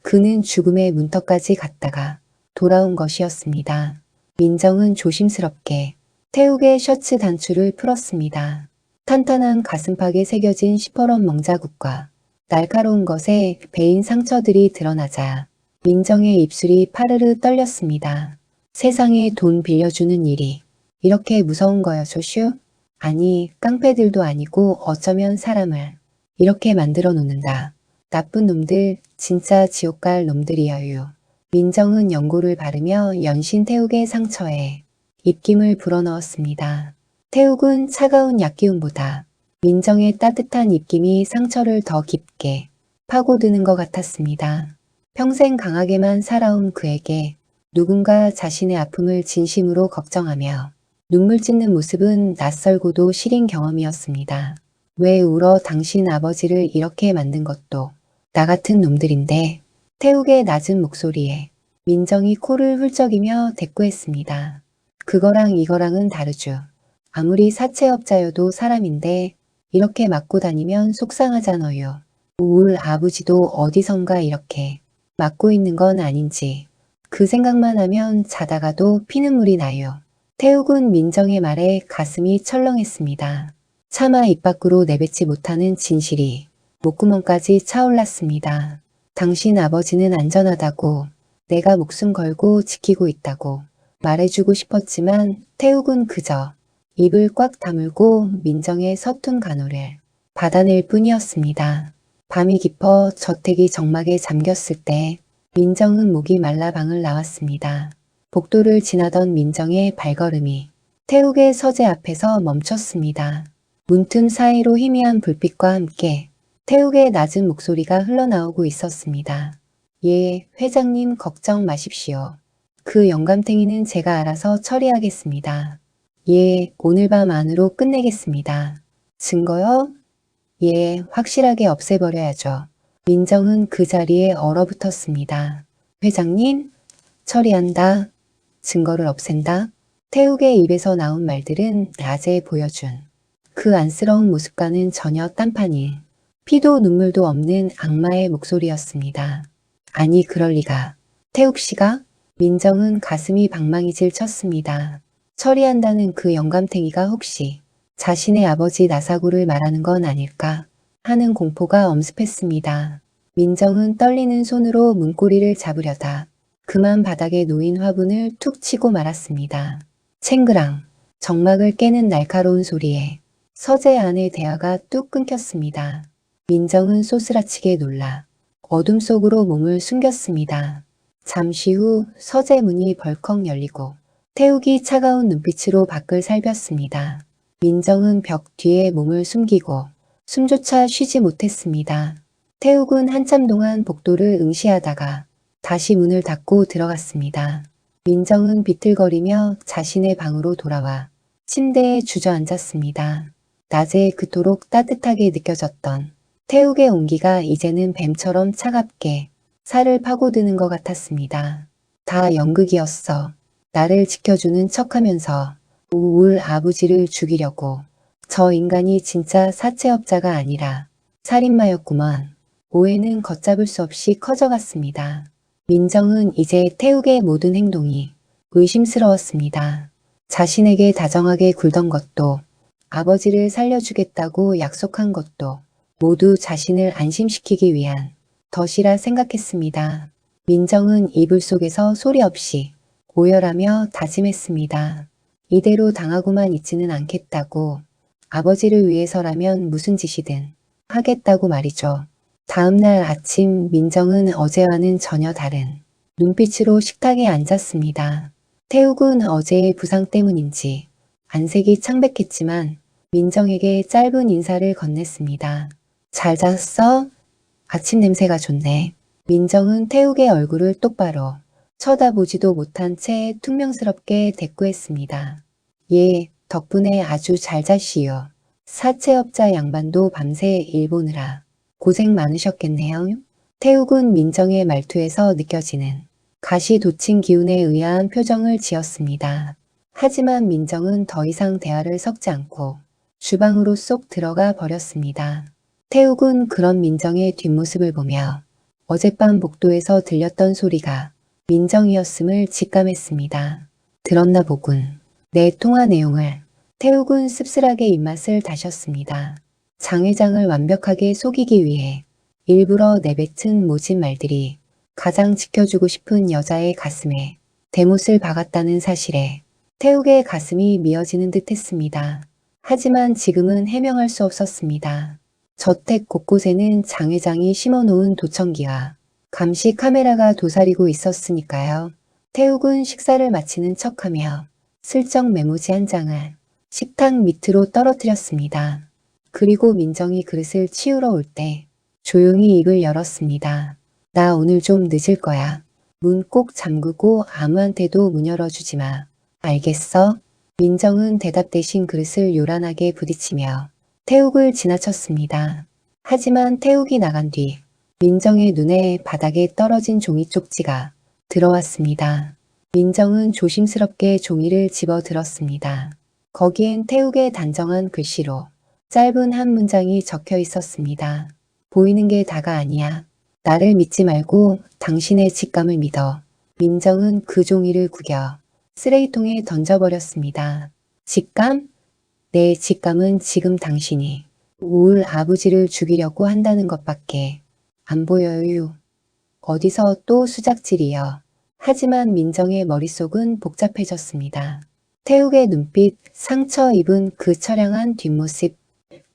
그는 죽음의 문턱까지 갔다가 돌아온 것이었습니다. 민정은 조심스럽게 태욱의 셔츠 단추를 풀었습니다. 탄탄한 가슴팍에 새겨진 시퍼런 멍자국과 날카로운 것에 베인 상처들이 드러나자 민정의 입술이 파르르 떨렸습니다. 세상에 돈 빌려주는 일이 이렇게 무서운 거였죠, 슈? 아니, 깡패들도 아니고 어쩌면 사람을 이렇게 만들어 놓는다. 나쁜 놈들, 진짜 지옥 갈 놈들이야유. 민정은 연고를 바르며 연신 태욱의 상처에 입김을 불어넣었습니다. 태욱은 차가운 약기운보다 민정의 따뜻한 입김이 상처를 더 깊게 파고드는 것 같았습니다. 평생 강하게만 살아온 그에게 누군가 자신의 아픔을 진심으로 걱정하며 눈물 찢는 모습은 낯설고도 시린 경험이었습니다. 왜 울어? 당신 아버지를 이렇게 만든 것도 나 같은 놈들인데. 태욱의 낮은 목소리에 민정이 코를 훌쩍이며 대꾸했습니다. 그거랑 이거랑은 다르죠. 아무리 사채업자여도 사람인데 이렇게 맞고 다니면 속상하잖아요. 우울 아버지도 어디선가 이렇게 맞고 있는 건 아닌지 그 생각만 하면 자다가도 피눈물이 나요. 태욱은 민정의 말에 가슴이 철렁했습니다. 차마 입 밖으로 내뱉지 못하는 진실이 목구멍까지 차올랐습니다. 당신 아버지는 안전하다고, 내가 목숨 걸고 지키고 있다고 말해주고 싶었지만 태욱은 그저 입을 꽉 다물고 민정의 서툰 간호를 받아낼 뿐이었습니다. 밤이 깊어 저택이 정막에 잠겼을 때 민정은 목이 말라 방을 나왔습니다. 복도를 지나던 민정의 발걸음이 태욱의 서재 앞에서 멈췄습니다. 문틈 사이로 희미한 불빛과 함께 태욱의 낮은 목소리가 흘러나오고 있었습니다. 예, 회장님 걱정 마십시오. 그 영감탱이는 제가 알아서 처리하겠습니다. 예, 오늘 밤 안으로 끝내겠습니다. 증거요? 예, 확실하게 없애버려야죠. 민정은 그 자리에 얼어붙었습니다. 회장님? 처리한다. 증거를 없앤다. 태욱의 입에서 나온 말들은 낮에 보여준 그 안쓰러운 모습과는 전혀 딴판인 피도 눈물도 없는 악마의 목소리였습니다. 아니 그럴 리가. 태욱 씨가? 민정은 가슴이 방망이질 쳤습니다. 처리한다는 그 영감탱이가 혹시 자신의 아버지 나사구를 말하는 건 아닐까 하는 공포가 엄습했습니다. 민정은 떨리는 손으로 문고리를 잡으려다 그만 바닥에 놓인 화분을 툭 치고 말았습니다. 챙그랑 정막을 깨는 날카로운 소리에 서재 안의 대화가 뚝 끊겼습니다. 민정은 소스라치게 놀라 어둠 속으로 몸을 숨겼습니다. 잠시 후 서재 문이 벌컥 열리고 태욱이 차가운 눈빛으로 밖을 살폈습니다. 민정은 벽 뒤에 몸을 숨기고 숨조차 쉬지 못했습니다. 태욱은 한참 동안 복도를 응시하다가 다시 문을 닫고 들어갔습니다. 민정은 비틀거리며 자신의 방으로 돌아와 침대에 주저앉았습니다. 낮에 그토록 따뜻하게 느껴졌던 태욱의 온기가 이제는 뱀처럼 차갑게 살을 파고드는 것 같았습니다. 다 연극이었어. 나를 지켜주는 척하면서 우울 아버지를 죽이려고. 저 인간이 진짜 사채업자가 아니라 살인마였구먼. 오해는 걷잡을 수 없이 커져갔습니다. 민정은 이제 태욱의 모든 행동이 의심스러웠습니다. 자신에게 다정하게 굴던 것도, 아버지를 살려주겠다고 약속한 것도 모두 자신을 안심시키기 위한 덫이라 생각했습니다. 민정은 이불 속에서 소리 없이 오열하며 다짐했습니다. 이대로 당하고만 있지는 않겠다고. 아버지를 위해서라면 무슨 짓이든 하겠다고 말이죠. 다음 날 아침 민정은 어제와는 전혀 다른 눈빛으로 식탁에 앉았습니다. 태욱은 어제의 부상 때문인지 안색이 창백했지만 민정에게 짧은 인사를 건넸습니다. 잘 잤어? 아침 냄새가 좋네. 민정은 태욱의 얼굴을 똑바로 쳐다보지도 못한 채 퉁명스럽게 대꾸했습니다. 예, 덕분에 아주 잘 잤시요. 사채업자 양반도 밤새 일 보느라 고생 많으셨겠네요. 태욱은 민정의 말투에서 느껴지는 가시 돋친 기운에 의아한 표정을 지었습니다. 하지만 민정은 더 이상 대화를 섞지 않고 주방으로 쏙 들어가 버렸습니다. 태욱은 그런 민정의 뒷모습을 보며 어젯밤 복도에서 들렸던 소리가 민정이었음을 직감했습니다. 들었나 보군. 내 통화 내용을. 태욱은 씁쓸하게 입맛을 다셨습니다. 장 회장을 완벽하게 속이기 위해 일부러 내뱉은 모진 말들이 가장 지켜주고 싶은 여자의 가슴에 대못을 박았다는 사실에 태욱의 가슴이 미어지는 듯 했습니다. 하지만 지금은 해명할 수 없었습니다. 저택 곳곳에는 장 회장이 심어놓은 도청기와 감시 카메라가 도사리고 있었으니까요. 태욱은 식사를 마치는 척하며 슬쩍 메모지 한 장을 식탁 밑으로 떨어뜨렸습니다. 그리고 민정이 그릇을 치우러 올 때 조용히 입을 열었습니다. 나 오늘 좀 늦을 거야. 문 꼭 잠그고 아무한테도 문 열어주지 마. 알겠어? 민정은 대답 대신 그릇을 요란하게 부딪히며 태욱을 지나쳤습니다. 하지만 태욱이 나간 뒤 민정의 눈에 바닥에 떨어진 종이 쪽지가 들어왔습니다. 민정은 조심스럽게 종이를 집어 들었습니다. 거기엔 태욱의 단정한 글씨로 짧은 한 문장이 적혀 있었습니다. 보이는 게 다가 아니야. 나를 믿지 말고 당신의 직감을 믿어. 민정은 그 종이를 구겨 쓰레기통에 던져버렸습니다. 직감? 내 직감은 지금 당신이 우울 아버지를 죽이려고 한다는 것밖에 안 보여요. 어디서 또 수작질이여. 하지만 민정의 머릿속은 복잡해졌습니다. 태욱의 눈빛, 상처 입은 그 처량한 뒷모습,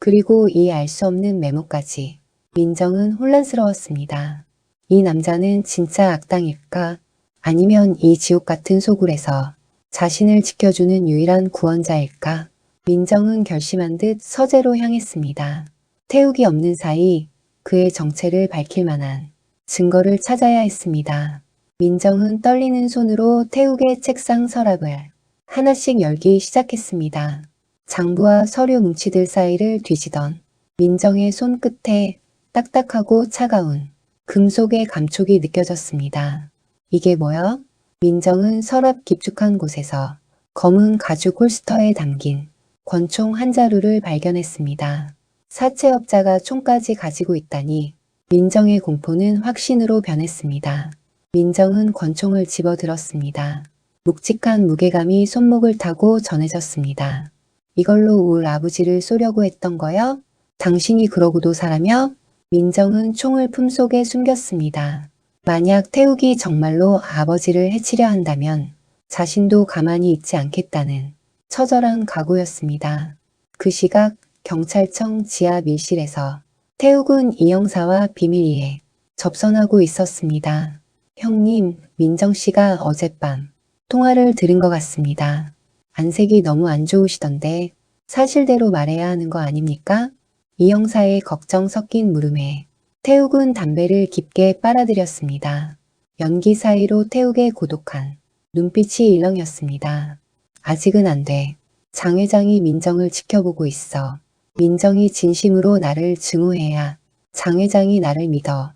그리고 이 알 수 없는 메모까지. 민정은 혼란스러웠습니다. 이 남자는 진짜 악당일까? 아니면 이 지옥 같은 소굴에서 자신을 지켜주는 유일한 구원자일까? 민정은 결심한 듯 서재로 향했습니다. 태욱이 없는 사이 그의 정체를 밝힐 만한 증거를 찾아야 했습니다. 민정은 떨리는 손으로 태욱의 책상 서랍을 하나씩 열기 시작했습니다. 장부와 서류 뭉치들 사이를 뒤지던 민정의 손끝에 딱딱하고 차가운 금속의 감촉이 느껴졌습니다. 이게 뭐야? 민정은 서랍 깊숙한 곳에서 검은 가죽 홀스터에 담긴 권총 한 자루를 발견했습니다. 사채업자가 총까지 가지고 있다니 민정의 공포는 확신으로 변했습니다. 민정은 권총을 집어들었습니다. 묵직한 무게감이 손목을 타고 전해졌습니다. 이걸로 우울 아버지를 쏘려고 했던 거요? 당신이 그러고도 살아며? 민정은 총을 품속에 숨겼습니다. 만약 태욱이 정말로 아버지를 해치려 한다면 자신도 가만히 있지 않겠다는 처절한 각오였습니다. 그 시각 경찰청 지하 밀실에서 태욱은 이 형사와 비밀리에 접선하고 있었습니다. 형님, 민정씨가 어젯밤 통화를 들은 것 같습니다. 안색이 너무 안 좋으시던데 사실대로 말해야 하는 거 아닙니까? 이 형사의 걱정 섞인 물음에 태욱은 담배를 깊게 빨아들였습니다. 연기 사이로 태욱의 고독한 눈빛이 일렁였습니다. 아직은 안 돼. 장 회장이 민정을 지켜보고 있어. 민정이 진심으로 나를 증오해야 장 회장이 나를 믿어.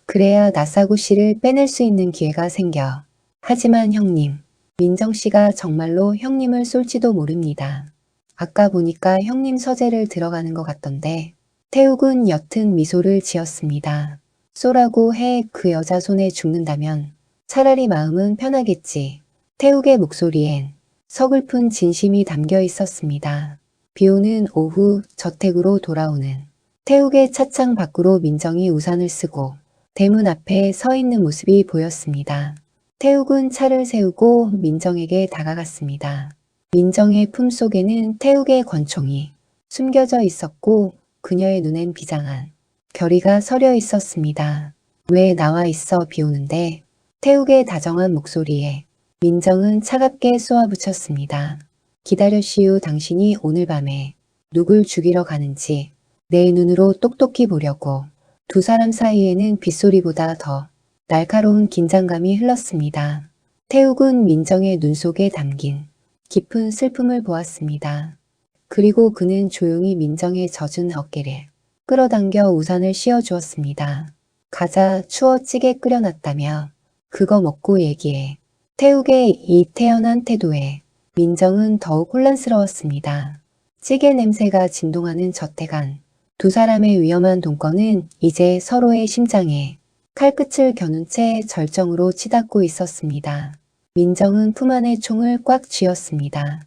그래야 나사고 씨를 빼낼 수 있는 기회가 생겨. 하지만 형님, 민정 씨가 정말로 형님을 쏠지도 모릅니다. 아까 보니까 형님 서재를 들어가는 것 같던데. 태욱은 옅은 미소를 지었습니다. 쏘라고 해 그 여자 손에 죽는다면 차라리 마음은 편하겠지. 태욱의 목소리엔 서글픈 진심이 담겨 있었습니다. 비오는 오후 저택으로 돌아오는 태욱의 차창 밖으로 민정이 우산을 쓰고 대문 앞에 서 있는 모습이 보였습니다. 태욱은 차를 세우고 민정에게 다가갔습니다. 민정의 품속에는 태욱의 권총이 숨겨져 있었고 그녀의 눈엔 비장한 결의가 서려 있었습니다. 왜 나와 있어 비오는데? 태욱의 다정한 목소리에 민정은 차갑게 쏘아붙였습니다. 기다려시오. 당신이 오늘 밤에 누굴 죽이러 가는지 내 눈으로 똑똑히 보려고. 두 사람 사이에는 빗소리보다 더 날카로운 긴장감이 흘렀습니다. 태욱은 민정의 눈 속에 담긴 깊은 슬픔을 보았습니다. 그리고 그는 조용히 민정의 젖은 어깨를 끌어당겨 우산을 씌워주었습니다. 가자, 추워 찌개 끓여놨다며. 그거 먹고 얘기해. 태욱의 이 태연한 태도에 민정은 더욱 혼란스러웠습니다. 찌개 냄새가 진동하는 저택 안. 두 사람의 위험한 동거는 이제 서로의 심장에 칼끝을 겨눈 채 절정으로 치닫고 있었습니다. 민정은 품 안에 총을 꽉 쥐었습니다.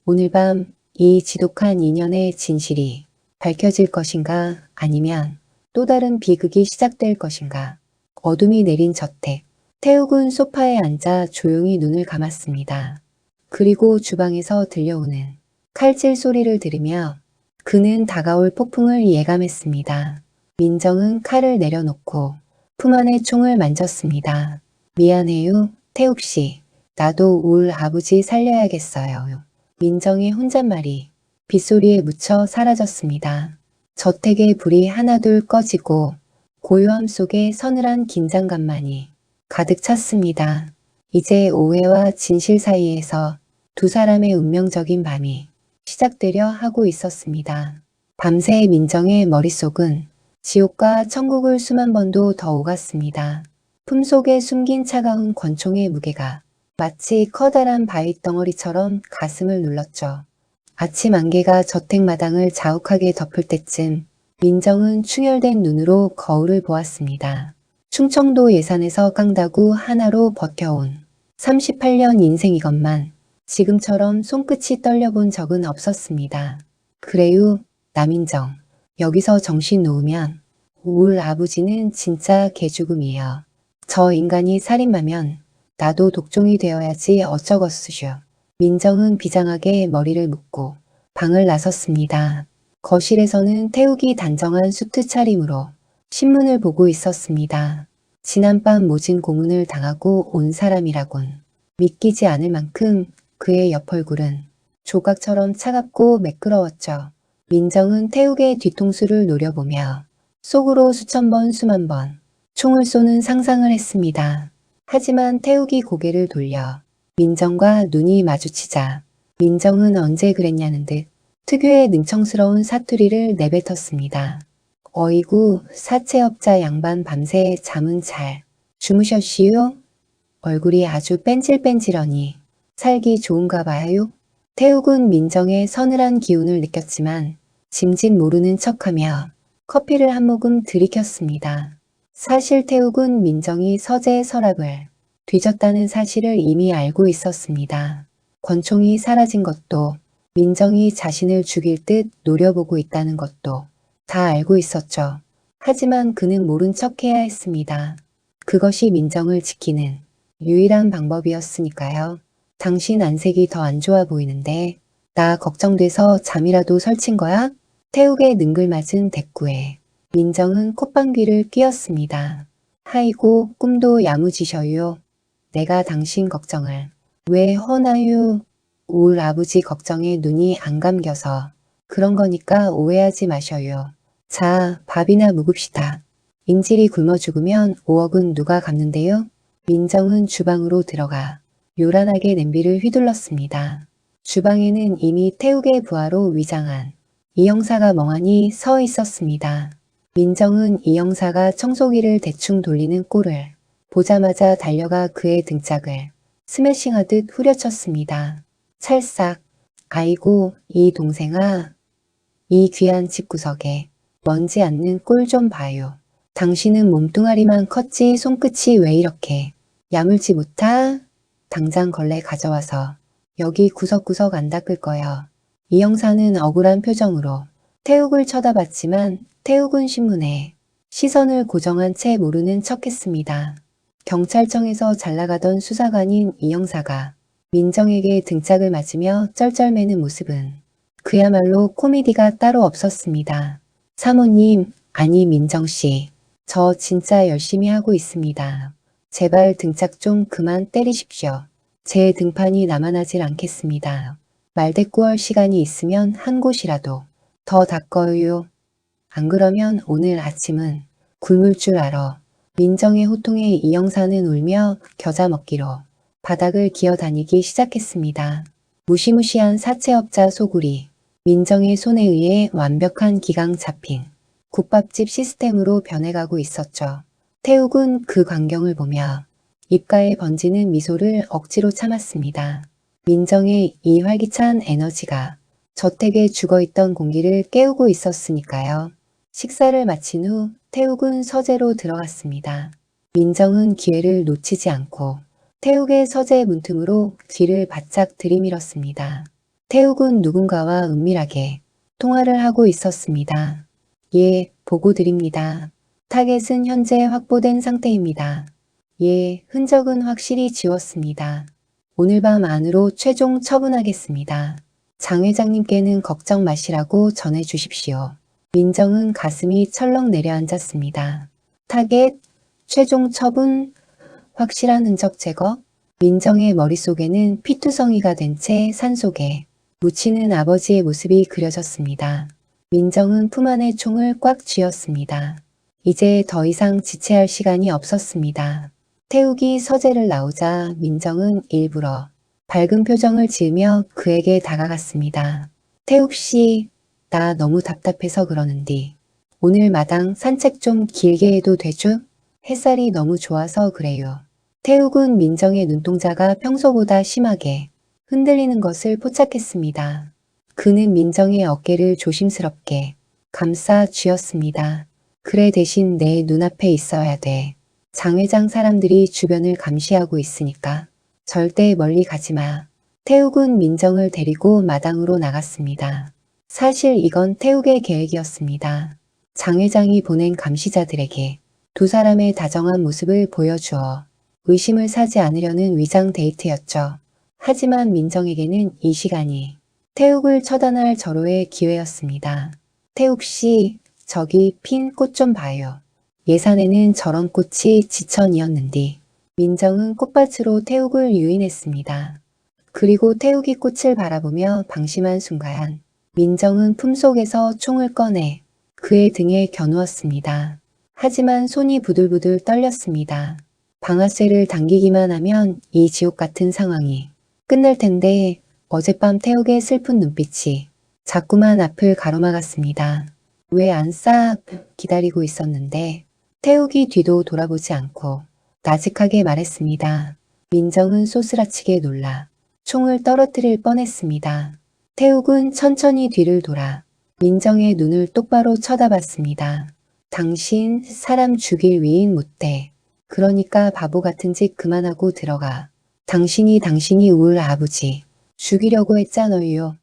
오늘 밤 이 지독한 인연의 진실이 밝혀질 것인가, 아니면 또 다른 비극이 시작될 것인가. 어둠이 내린 저택. 태욱은 소파에 앉아 조용히 눈을 감았습니다. 그리고 주방에서 들려오는 칼질 소리를 들으며 그는 다가올 폭풍을 예감했습니다. 민정은 칼을 내려놓고 품 안의 총을 만졌습니다. 미안해요, 태욱 씨. 나도 울 아버지 살려야겠어요. 민정의 혼잣말이 빗소리에 묻혀 사라졌습니다. 저택의 불이 하나둘 꺼지고 고요함 속에 서늘한 긴장감만이 가득 찼습니다. 이제 오해와 진실 사이에서 두 사람의 운명적인 밤이 시작되려 하고 있었습니다. 밤새 민정의 머릿속은 지옥과 천국을 수만 번도 더 오갔습니다. 품속에 숨긴 차가운 권총의 무게가 마치 커다란 바위 덩어리처럼 가슴을 눌렀죠. 아침 안개가 저택 마당을 자욱하게 덮을 때쯤 민정은 충혈된 눈으로 거울을 보았습니다. 충청도 예산에서 깡다구 하나로 버텨온 38년 인생이건만 지금처럼 손끝이 떨려본 적은 없었습니다. 그래요, 남인정. 여기서 정신 놓으면 울 아버지는 진짜 개죽음이에요. 저 인간이 살인마면 나도 독종이 되어야지 어쩌겠으쇼. 민정은 비장하게 머리를 묶고 방을 나섰습니다. 거실에서는 태욱이 단정한 수트 차림으로 신문을 보고 있었습니다. 지난밤 모진 고문을 당하고 온 사람이라곤 믿기지 않을 만큼 그의 옆 얼굴은 조각처럼 차갑고 매끄러웠죠. 민정은 태욱의 뒤통수를 노려보며 속으로 수천 번 수만 번 총을 쏘는 상상을 했습니다. 하지만 태욱이 고개를 돌려 민정과 눈이 마주치자 민정은 언제 그랬냐는 듯 특유의 능청스러운 사투리를 내뱉었습니다. 어이구, 사채업자 양반 밤새 잠은 잘 주무셨시요? 얼굴이 아주 뺀질뺀질하니 살기 좋은가 봐요. 태욱은 민정의 서늘한 기운을 느꼈지만 짐짓 모르는 척하며 커피를 한 모금 들이켰습니다. 사실 태욱은 민정이 서재의 서랍을 뒤졌다는 사실을 이미 알고 있었습니다. 권총이 사라진 것도 민정이 자신을 죽일 듯 노려보고 있다는 것도 다 알고 있었죠. 하지만 그는 모른 척해야 했습니다. 그것이 민정을 지키는 유일한 방법이었으니까요. 당신 안색이 더 안 좋아 보이는데 나 걱정돼서 잠이라도 설친 거야? 태욱의 능글맞은 대꾸에 민정은 콧방귀를 뀌었습니다. 하이고 꿈도 야무지셔요. 내가 당신 걱정을 왜 허나요? 울 아버지 걱정에 눈이 안 감겨서 그런 거니까 오해하지 마셔요. 자, 밥이나 묵읍시다. 인질이 굶어 죽으면 5억은 누가 갚는데요? 민정은 주방으로 들어가 요란하게 냄비를 휘둘렀습니다. 주방에는 이미 태욱의 부하로 위장한 이 형사가 멍하니 서 있었습니다. 민정은 이 형사가 청소기를 대충 돌리는 꼴을 보자마자 달려가 그의 등짝을 스매싱하듯 후려쳤습니다. 찰싹. 아이고, 이 동생아. 이 귀한 집구석에 먼지 않는 꼴 좀 봐요. 당신은 몸뚱아리만 컸지 손끝이 왜 이렇게 야물지 못하? 당장 걸레 가져와서 여기 구석구석 안 닦을 거요. 이 형사는 억울한 표정으로 태욱을 쳐다봤지만 태욱은 신문에 시선을 고정한 채 모르는 척했습니다. 경찰청에서 잘나가던 수사관인 이 형사가 민정에게 등짝을 맞으며 쩔쩔매는 모습은 그야말로 코미디가 따로 없었습니다. 사모님, 아니 민정씨, 저 진짜 열심히 하고 있습니다. 제발 등짝 좀 그만 때리십시오. 제 등판이 남아나질 않겠습니다. 말대꾸할 시간이 있으면 한 곳이라도 더 닦어요. 안 그러면 오늘 아침은 굶을 줄 알아. 민정의 호통에 이 형사는 울며 겨자 먹기로 바닥을 기어다니기 시작했습니다. 무시무시한 사채업자 소굴이 민정의 손에 의해 완벽한 기강 잡힌 국밥집 시스템으로 변해가고 있었죠. 태욱은 그 광경을 보며 입가에 번지는 미소를 억지로 참았습니다. 민정의 이 활기찬 에너지가 저택에 죽어있던 공기를 깨우고 있었으니까요. 식사를 마친 후 태욱은 서재로 들어갔습니다. 민정은 기회를 놓치지 않고 태욱의 서재 문틈으로 뒤를 바짝 들이밀었습니다. 태욱은 누군가와 은밀하게 통화를 하고 있었습니다. 예, 보고 드립니다. 타겟은 현재 확보된 상태입니다. 예, 흔적은 확실히 지웠습니다. 오늘 밤 안으로 최종 처분하겠습니다. 장 회장님께는 걱정 마시라고 전해 주십시오. 민정은 가슴이 철렁 내려앉았습니다. 타겟, 최종 처분, 확실한 흔적 제거? 민정의 머릿속에는 피투성이가 된 채 산속에 묻히는 아버지의 모습이 그려졌습니다. 민정은 품 안에 총을 꽉 쥐었습니다. 이제 더 이상 지체할 시간이 없었습니다. 태욱이 서재를 나오자 민정은 일부러 밝은 표정을 지으며 그에게 다가갔습니다. 태욱 씨, 나 너무 답답해서 그러는디 오늘 마당 산책 좀 길게 해도 되죠? 햇살이 너무 좋아서 그래요. 태욱은 민정의 눈동자가 평소보다 심하게 흔들리는 것을 포착했습니다. 그는 민정의 어깨를 조심스럽게 감싸 쥐었습니다. 그래 대신 내 눈앞에 있어야 돼. 장 회장 사람들이 주변을 감시하고 있으니까 절대 멀리 가지 마. 태욱은 민정을 데리고 마당으로 나갔습니다. 사실 이건 태욱의 계획이었습니다. 장 회장이 보낸 감시자들에게 두 사람의 다정한 모습을 보여주어 의심을 사지 않으려는 위장 데이트였죠. 하지만 민정에게는 이 시간이 태욱을 처단할 절호의 기회였습니다. 태욱 씨, 저기 핀 꽃 좀 봐요. 예산에는 저런 꽃이 지천이었는디. 민정은 꽃밭으로 태욱을 유인했습니다. 그리고 태욱이 꽃을 바라보며 방심한 순간 민정은 품속에서 총을 꺼내 그의 등에 겨누었습니다. 하지만 손이 부들부들 떨렸습니다. 방아쇠를 당기기만 하면 이 지옥 같은 상황이 끝날 텐데 어젯밤 태욱의 슬픈 눈빛이 자꾸만 앞을 가로막았습니다. 왜 안 싹 기다리고 있었는데 태욱이 뒤도 돌아보지 않고 나직하게 말했습니다. 민정은 소스라치게 놀라 총을 떨어뜨릴 뻔했습니다. 태욱은 천천히 뒤를 돌아 민정의 눈을 똑바로 쳐다봤습니다. 당신 사람 죽일 위인 못돼. 그러니까 바보 같은 짓 그만하고 들어가. 당신이 울 아버지 죽이려고 했잖아요.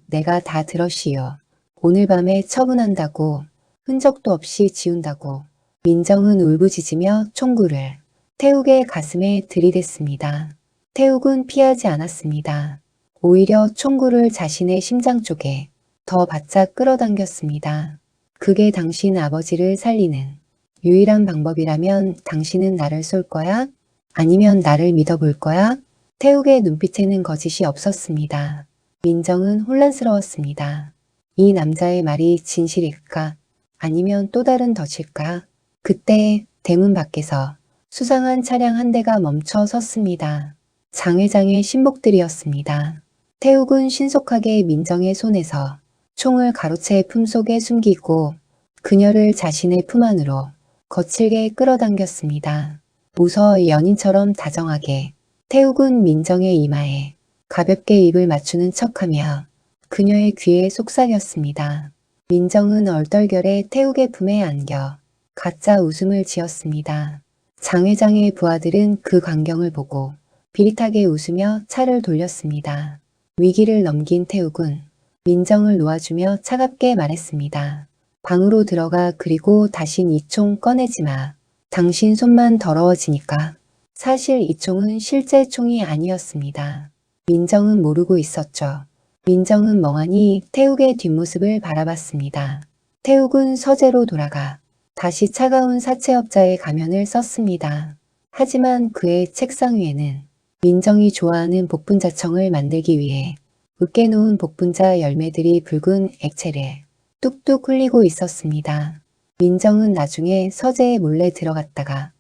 내가 다 들었시요. 오늘 밤에 처분한다고 흔적도 없이 지운다고. 민정은 울부짖으며 총구를 태욱의 가슴에 들이댔습니다. 태욱은 피하지 않았습니다. 오히려 총구를 자신의 심장 쪽에 더 바짝 끌어당겼습니다. 그게 당신 아버지를 살리는 유일한 방법이라면 당신은 나를 쏠 거야? 아니면 나를 믿어볼 거야? 태욱의 눈빛에는 거짓이 없었습니다. 민정은 혼란스러웠습니다. 이 남자의 말이 진실일까? 아니면 또 다른 덫일까? 그때 대문 밖에서 수상한 차량 한 대가 멈춰 섰습니다. 장 회장의 신복들이었습니다. 태욱은 신속하게 민정의 손에서 총을 가로채 품속에 숨기고 그녀를 자신의 품 안으로 거칠게 끌어당겼습니다. 웃어 연인처럼 다정하게 태욱은 민정의 이마에 가볍게 입을 맞추는 척하며 그녀의 귀에 속삭였습니다. 민정은 얼떨결에 태욱의 품에 안겨 가짜 웃음을 지었습니다. 장 회장의 부하들은 그 광경을 보고 비릿하게 웃으며 차를 돌렸습니다. 위기를 넘긴 태욱은 민정을 놓아주며 차갑게 말했습니다. 방으로 들어가 그리고 다신 이 총 꺼내지 마. 당신 손만 더러워지니까. 사실 이 총은 실제 총이 아니었습니다. 민정은 모르고 있었죠. 민정은 멍하니 태욱의 뒷모습을 바라봤습니다. 태욱은 서재로 돌아가 다시 차가운 사채업자의 가면을 썼습니다. 하지만 그의 책상 위에는 민정이 좋아하는 복분자청을 만들기 위해 으깨놓은 복분자 열매들이 붉은 액체를 뚝뚝 흘리고 있었습니다. 민정은 나중에 서재에 몰래 들어갔다가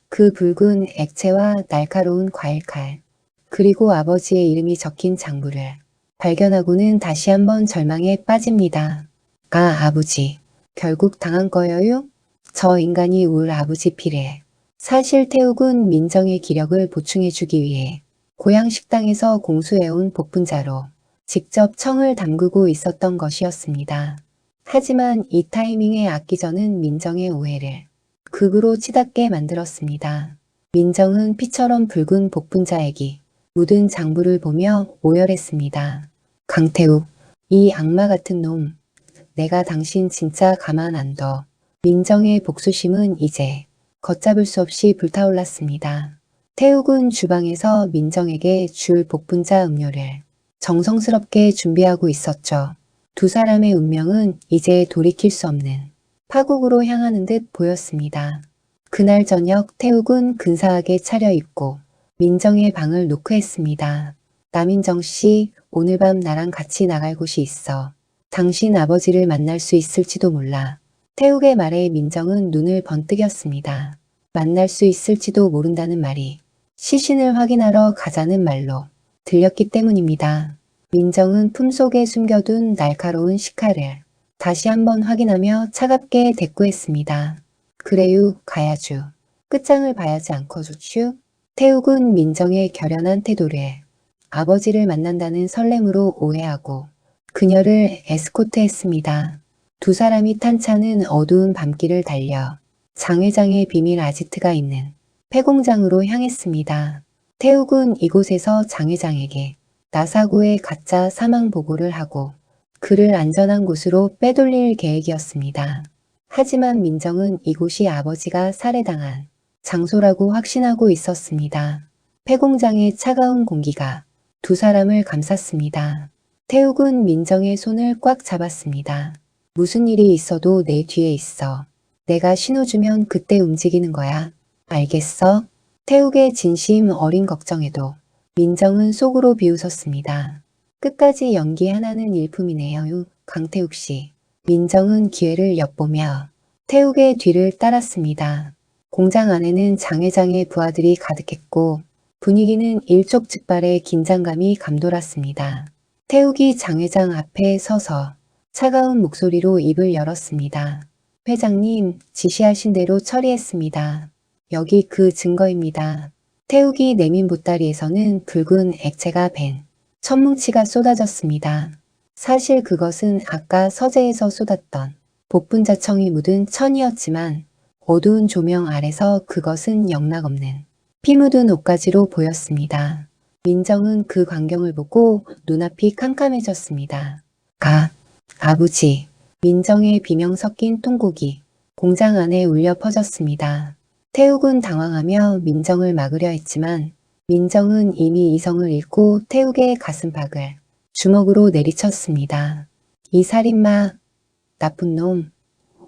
그 붉은 액체와 날카로운 과일칼 그리고 아버지의 이름이 적힌 장부를 발견하고는 다시 한번 절망에 빠집니다. 아버지, 결국 당한 거예요? 저 인간이 울 아버지 피를. 사실 태욱은 민정의 기력을 보충해주기 위해 고향 식당에서 공수해온 복분자로 직접 청을 담그고 있었던 것이었습니다. 하지만 이 타이밍에 악기전은 민정의 오해를 극으로 치닫게 만들었습니다. 민정은 피처럼 붉은 복분자액이 묻은 장부를 보며 오열했습니다. 강태욱, 이 악마 같은 놈. 내가 당신 진짜 가만 안 둬. 민정의 복수심은 이제 걷잡을 수 없이 불타올랐습니다. 태욱은 주방에서 민정에게 줄 복분자 음료를 정성스럽게 준비하고 있었죠. 두 사람의 운명은 이제 돌이킬 수 없는 파국으로 향하는 듯 보였습니다. 그날 저녁 태욱은 근사하게 차려입고 민정의 방을 노크했습니다. 남인정 씨, 오늘 밤 나랑 같이 나갈 곳이 있어. 당신 아버지를 만날 수 있을지도 몰라. 태욱의 말에 민정은 눈을 번뜩였습니다. 만날 수 있을지도 모른다는 말이 시신을 확인하러 가자는 말로 들렸기 때문입니다. 민정은 품속에 숨겨둔 날카로운 식칼을 다시 한번 확인하며 차갑게 대꾸했습니다. 그래요, 가야죠. 끝장을 봐야지 않고 좋슈? 태욱은 민정의 결연한 태도를 아버지를 만난다는 설렘으로 오해하고 그녀를 에스코트했습니다. 두 사람이 탄 차는 어두운 밤길을 달려 장 회장의 비밀 아지트가 있는 폐공장으로 향했습니다. 태욱은 이곳에서 장 회장에게 나사구의 가짜 사망 보고를 하고 그를 안전한 곳으로 빼돌릴 계획이었습니다. 하지만 민정은 이곳이 아버지가 살해당한 장소라고 확신하고 있었습니다. 폐공장의 차가운 공기가 두 사람을 감쌌습니다. 태욱은 민정의 손을 꽉 잡았습니다. 무슨 일이 있어도 내 뒤에 있어. 내가 신호 주면 그때 움직이는 거야. 알겠어? 태욱의 진심 어린 걱정에도 민정은 속으로 비웃었습니다. 끝까지 연기 하나는 일품이네요, 강태욱 씨. 민정은 기회를 엿보며 태욱의 뒤를 따랐습니다. 공장 안에는 장 회장의 부하들이 가득했고 분위기는 일촉즉발의 긴장감이 감돌았습니다. 태욱이 장 회장 앞에 서서 차가운 목소리로 입을 열었습니다. 회장님, 지시하신 대로 처리했습니다. 여기 그 증거입니다. 태욱이 내민 보따리에서는 붉은 액체가 밴 천뭉치가 쏟아졌습니다. 사실 그것은 아까 서재에서 쏟았던 복분자청이 묻은 천이었지만 어두운 조명 아래서 그것은 영락없는 피 묻은 옷가지로 보였습니다. 민정은 그 광경을 보고 눈앞이 캄캄해졌습니다. 아버지. 민정의 비명 섞인 통곡이 공장 안에 울려 퍼졌습니다. 태욱은 당황하며 민정을 막으려 했지만 민정은 이미 이성을 잃고 태욱의 가슴팍을 주먹으로 내리쳤습니다. 이 살인마, 나쁜 놈,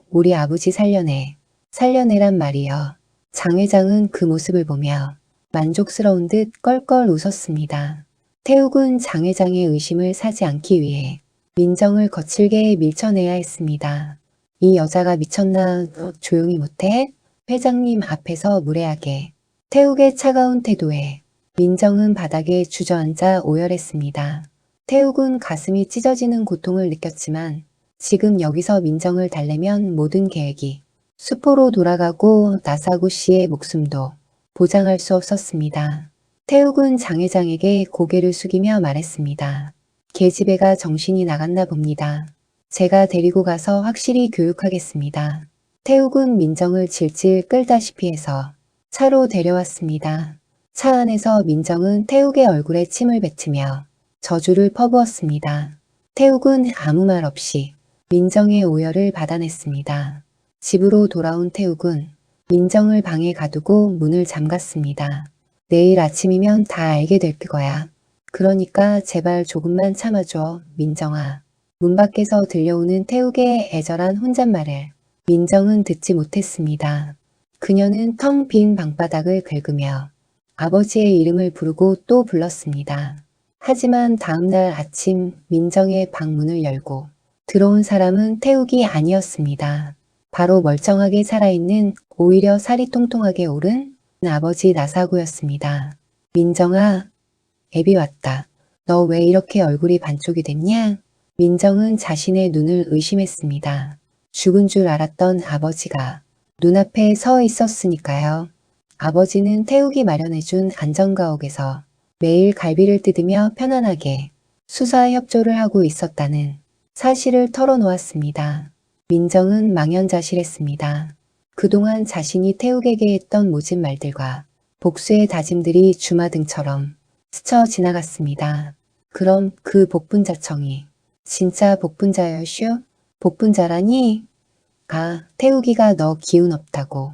우리 아버지 살려내. 살려내란 말이여. 장 회장은 그 모습을 보며 만족스러운 듯 껄껄 웃었습니다. 태욱은 장 회장의 의심을 사지 않기 위해 민정을 거칠게 밀쳐내야 했습니다. 이 여자가 미쳤나? 조용히 못해? 회장님 앞에서 무례하게. 태욱의 차가운 태도에 민정은 바닥에 주저앉아 오열했습니다. 태욱은 가슴이 찢어지는 고통을 느꼈지만 지금 여기서 민정을 달래면 모든 계획이 수포로 돌아가고 나사구 씨의 목숨도 보장할 수 없었습니다. 태욱은 장 회장에게 고개를 숙이며 말했습니다. 계집애가 정신이 나갔나 봅니다. 제가 데리고 가서 확실히 교육하겠습니다. 태욱은 민정을 질질 끌다시피 해서 차로 데려왔습니다. 차 안에서 민정은 태욱의 얼굴에 침을 뱉으며 저주를 퍼부었습니다. 태욱은 아무 말 없이 민정의 오열을 받아냈습니다. 집으로 돌아온 태욱은 민정을 방에 가두고 문을 잠갔습니다. 내일 아침이면 다 알게 될 거야. 그러니까 제발 조금만 참아줘, 민정아. 문 밖에서 들려오는 태욱의 애절한 혼잣말을 민정은 듣지 못했습니다. 그녀는 텅 빈 방바닥을 긁으며 아버지의 이름을 부르고 또 불렀습니다. 하지만 다음날 아침 민정의 방문을 열고 들어온 사람은 태욱이 아니었습니다. 바로 멀쩡하게 살아있는, 오히려 살이 통통하게 오른 아버지 나사구였습니다. 민정아, 애비 왔다. 너 왜 이렇게 얼굴이 반쪽이 됐냐? 민정은 자신의 눈을 의심했습니다. 죽은 줄 알았던 아버지가 눈앞에 서 있었으니까요. 아버지는 태욱이 마련해준 안전가옥에서 매일 갈비를 뜯으며 편안하게 수사 협조를 하고 있었다는 사실을 털어놓았습니다. 민정은 망연자실했습니다. 그동안 자신이 태욱에게 했던 모진 말들과 복수의 다짐들이 주마등처럼 스쳐 지나갔습니다. 그럼 그 복분자청이 진짜 복분자였슈? 복분자라니? 아, 태욱이가 너 기운 없다고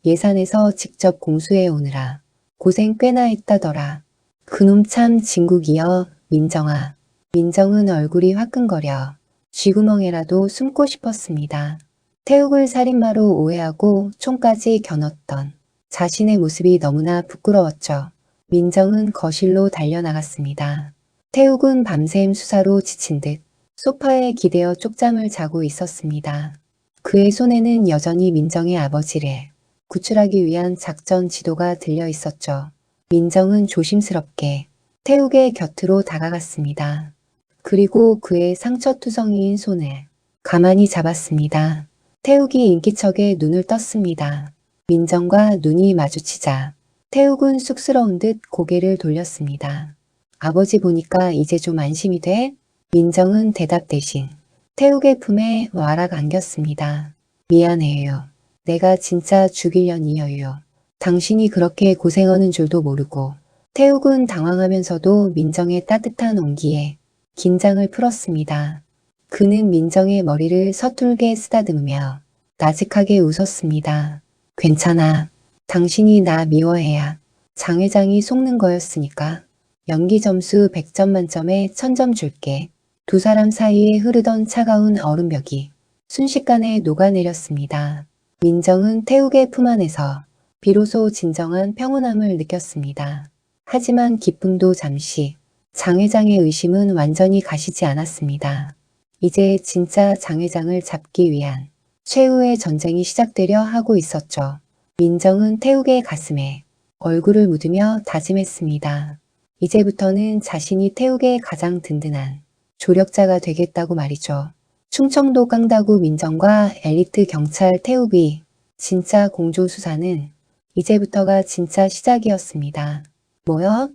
예산에서 직접 공수해 오느라 고생 꽤나 했다더라. 그놈 참 진국이여, 민정아. 민정은 얼굴이 화끈거려 쥐구멍에라도 숨고 싶었습니다. 태욱을 살인마로 오해하고 총까지 겨눴던 자신의 모습이 너무나 부끄러웠죠. 민정은 거실로 달려나갔습니다. 태욱은 밤샘 수사로 지친 듯 소파에 기대어 쪽잠을 자고 있었습니다. 그의 손에는 여전히 민정의 아버지를 구출하기 위한 작전 지도가 들려 있었죠. 민정은 조심스럽게 태욱의 곁으로 다가갔습니다. 그리고 그의 상처투성이인 손을 가만히 잡았습니다. 태욱이 인기척에 눈을 떴습니다. 민정과 눈이 마주치자 태욱은 쑥스러운 듯 고개를 돌렸습니다. 아버지 보니까 이제 좀 안심이 돼? 민정은 대답 대신 태욱의 품에 와락 안겼습니다. 미안해요. 내가 진짜 죽이려니여요. 당신이 그렇게 고생하는 줄도 모르고. 태욱은 당황하면서도 민정의 따뜻한 온기에 긴장을 풀었습니다. 그는 민정의 머리를 서툴게 쓰다듬으며 나직하게 웃었습니다. 괜찮아. 당신이 나 미워해야 장 회장이 속는 거였으니까. 연기 점수 100점 만점에 1000점 줄게. 두 사람 사이에 흐르던 차가운 얼음벽이 순식간에 녹아내렸습니다. 민정은 태욱의 품 안에서 비로소 진정한 평온함을 느꼈습니다. 하지만 기쁨도 잠시, 장 회장의 의심은 완전히 가시지 않았습니다. 이제 진짜 장 회장을 잡기 위한 최후의 전쟁이 시작되려 하고 있었죠. 민정은 태욱의 가슴에 얼굴을 묻으며 다짐했습니다. 이제부터는 자신이 태욱의 가장 든든한 조력자가 되겠다고 말이죠. 충청도 깡다구 민정과 엘리트 경찰 태욱이 진짜 공조수사는 이제부터가 진짜 시작이었습니다. 뭐여?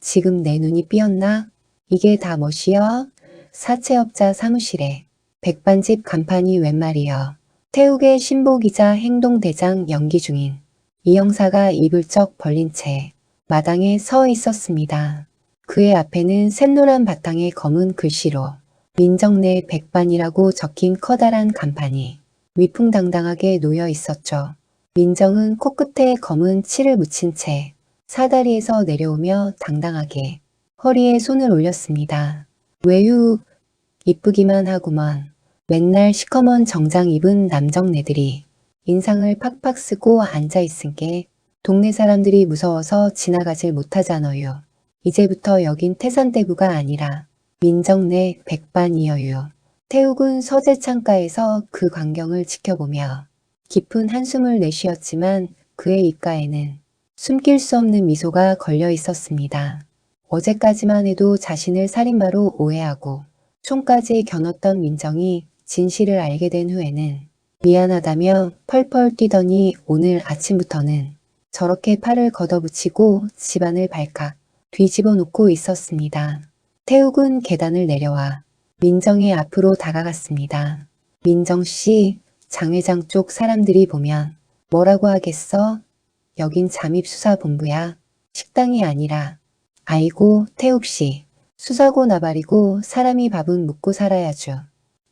지금 내 눈이 삐었나? 이게 다 멋이여? 사채업자 사무실에 백반집 간판이 웬 말이여. 태욱의 신보기자 행동대장 연기 중인 이 형사가 입을 쩍 벌린 채 마당에 서 있었습니다. 그의 앞에는 샛노란 바탕에 검은 글씨로 민정내 백반이라고 적힌 커다란 간판이 위풍당당하게 놓여 있었죠. 민정은 코끝에 검은 칠을 묻힌 채 사다리에서 내려오며 당당하게 허리에 손을 올렸습니다. 외유 이쁘기만 하구먼. 맨날 시커먼 정장 입은 남정네들이 인상을 팍팍 쓰고 앉아있은 게 동네 사람들이 무서워서 지나가질 못하잖아요. 이제부터 여긴 태산대구가 아니라 민정내 백반이여요. 태욱은 서재 창가에서 그 광경을 지켜보며 깊은 한숨을 내쉬었지만 그의 입가에는 숨길 수 없는 미소가 걸려 있었습니다. 어제까지만 해도 자신을 살인마로 오해하고 총까지 겨눴던 민정이 진실을 알게 된 후에는 미안하다며 펄펄 뛰더니 오늘 아침부터는 저렇게 팔을 걷어붙이고 집안을 발칵 뒤집어 놓고 있었습니다. 태욱은 계단을 내려와 민정의 앞으로 다가갔습니다. 민정 씨, 장 회장 쪽 사람들이 보면 뭐라고 하겠어? 여긴 잠입수사본부야. 식당이 아니라. 아이고, 태욱 씨. 수사고 나발이고 사람이 밥은 묵고 살아야죠.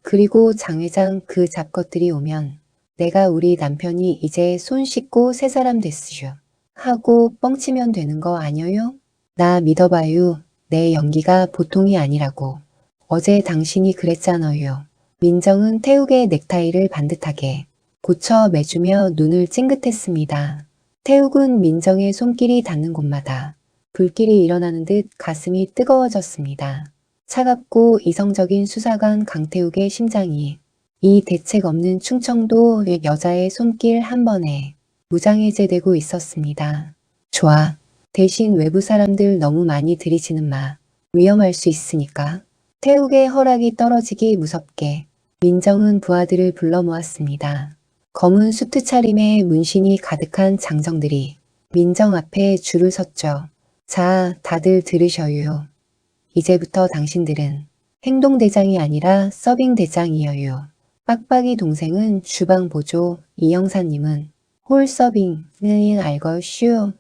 그리고 장 회장 그 잡것들이 오면 내가 우리 남편이 이제 손 씻고 새 사람 됐으쇼. 하고 뻥치면 되는 거 아니요? 나 믿어봐요. 내 연기가 보통이 아니라고. 어제 당신이 그랬잖아요. 민정은 태욱의 넥타이를 반듯하게 고쳐 매주며 눈을 찡긋했습니다. 태욱은 민정의 손길이 닿는 곳마다 불길이 일어나는 듯 가슴이 뜨거워졌습니다. 차갑고 이성적인 수사관 강태욱의 심장이 이 대책 없는 충청도 여자의 손길 한 번에 무장해제되고 있었습니다. 좋아. 대신 외부 사람들 너무 많이 들이지는 마. 위험할 수 있으니까. 태욱의 허락이 떨어지기 무섭게 민정은 부하들을 불러 모았습니다. 검은 수트 차림에 문신이 가득한 장정들이 민정 앞에 줄을 섰죠. 자, 다들 들으셔요. 이제부터 당신들은 행동대장이 아니라 서빙대장이에요. 빡빡이 동생은 주방 보조, 이영사님은 홀 서빙은 알걸슈.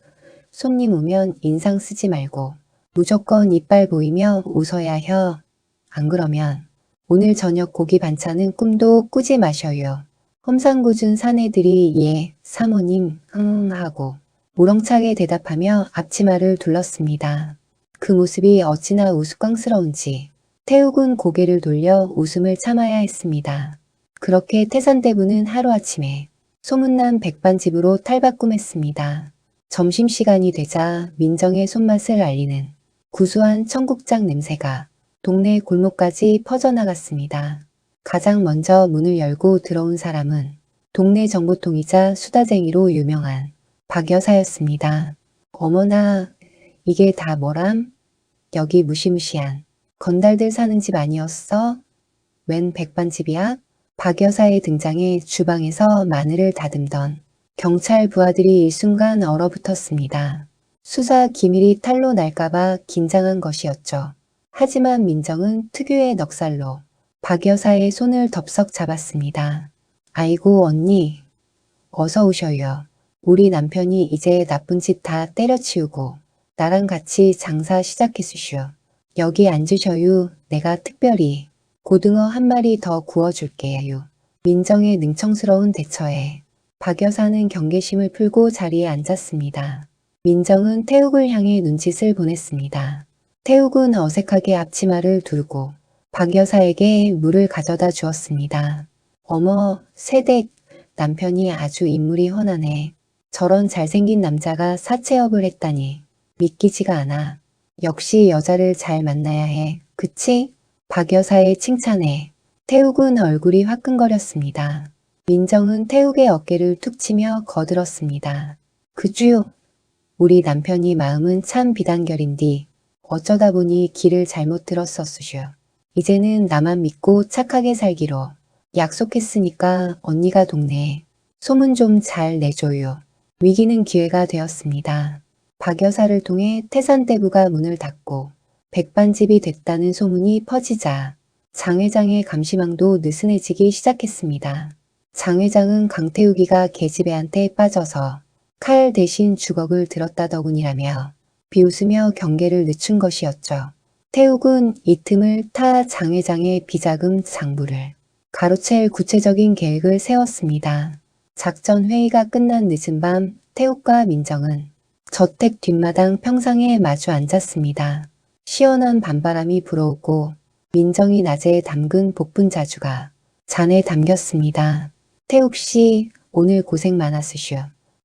손님 오면 인상 쓰지 말고 무조건 이빨 보이며 웃어야 혀. 안 그러면 오늘 저녁 고기 반찬은 꿈도 꾸지 마셔요. 험상궂은 사내들이 예, 사모님, 하고 우렁차게 대답하며 앞치마를 둘렀습니다. 그 모습이 어찌나 우스꽝스러운지 태욱은 고개를 돌려 웃음을 참아야 했습니다. 그렇게 태산대부는 하루아침에 소문난 백반집으로 탈바꿈했습니다. 점심시간이 되자 민정의 손맛을 알리는 구수한 청국장 냄새가 동네 골목까지 퍼져나갔습니다. 가장 먼저 문을 열고 들어온 사람은 동네 정보통이자 수다쟁이로 유명한 박 여사였습니다. 어머나, 이게 다 뭐람? 여기 무시무시한 건달들 사는 집 아니었어? 웬 백반집이야? 박 여사의 등장에 주방에서 마늘을 다듬던 경찰 부하들이 일순간 얼어붙었습니다. 수사 기밀이 탄로 날까봐 긴장한 것이었죠. 하지만 민정은 특유의 넉살로 박 여사의 손을 덥석 잡았습니다. 아이고 언니, 어서 오셔요. 우리 남편이 이제 나쁜 짓 다 때려치우고 나랑 같이 장사 시작했으쇼. 여기 앉으셔요. 내가 특별히 고등어 한 마리 더 구워줄게요. 민정의 능청스러운 대처에 박 여사는 경계심을 풀고 자리에 앉았습니다. 민정은 태욱을 향해 눈짓을 보냈습니다. 태욱은 어색하게 앞치마를 두르고 박 여사에게 물을 가져다 주었습니다. 어머, 새댁, 남편이 아주 인물이 훤하네. 저런 잘생긴 남자가 사채업을 했다니 믿기지가 않아. 역시 여자를 잘 만나야 해. 그치? 박 여사의 칭찬에 태욱은 얼굴이 화끈거렸습니다. 민정은 태욱의 어깨를 툭 치며 거들었습니다. 그쭈, 우리 남편이 마음은 참 비단결인디 어쩌다 보니 길을 잘못 들었었으쇼. 이제는 나만 믿고 착하게 살기로 약속했으니까 언니가 동네에 소문 좀 잘 내줘요. 위기는 기회가 되었습니다. 박 여사를 통해 태산대부가 문을 닫고 백반집이 됐다는 소문이 퍼지자 장 회장의 감시망도 느슨해지기 시작했습니다. 장 회장은 강태욱이가 계집애한테 빠져서 칼 대신 주걱을 들었다더군이라며 비웃으며 경계를 늦춘 것이었죠. 태욱은 이 틈을 타 장 회장의 비자금 장부를 가로챌 구체적인 계획을 세웠습니다. 작전 회의가 끝난 늦은 밤 태욱과 민정은 저택 뒷마당 평상에 마주 앉았습니다. 시원한 밤바람이 불어오고 민정이 낮에 담근 복분자주가 잔에 담겼습니다. 태욱 씨, 오늘 고생 많았으쇼.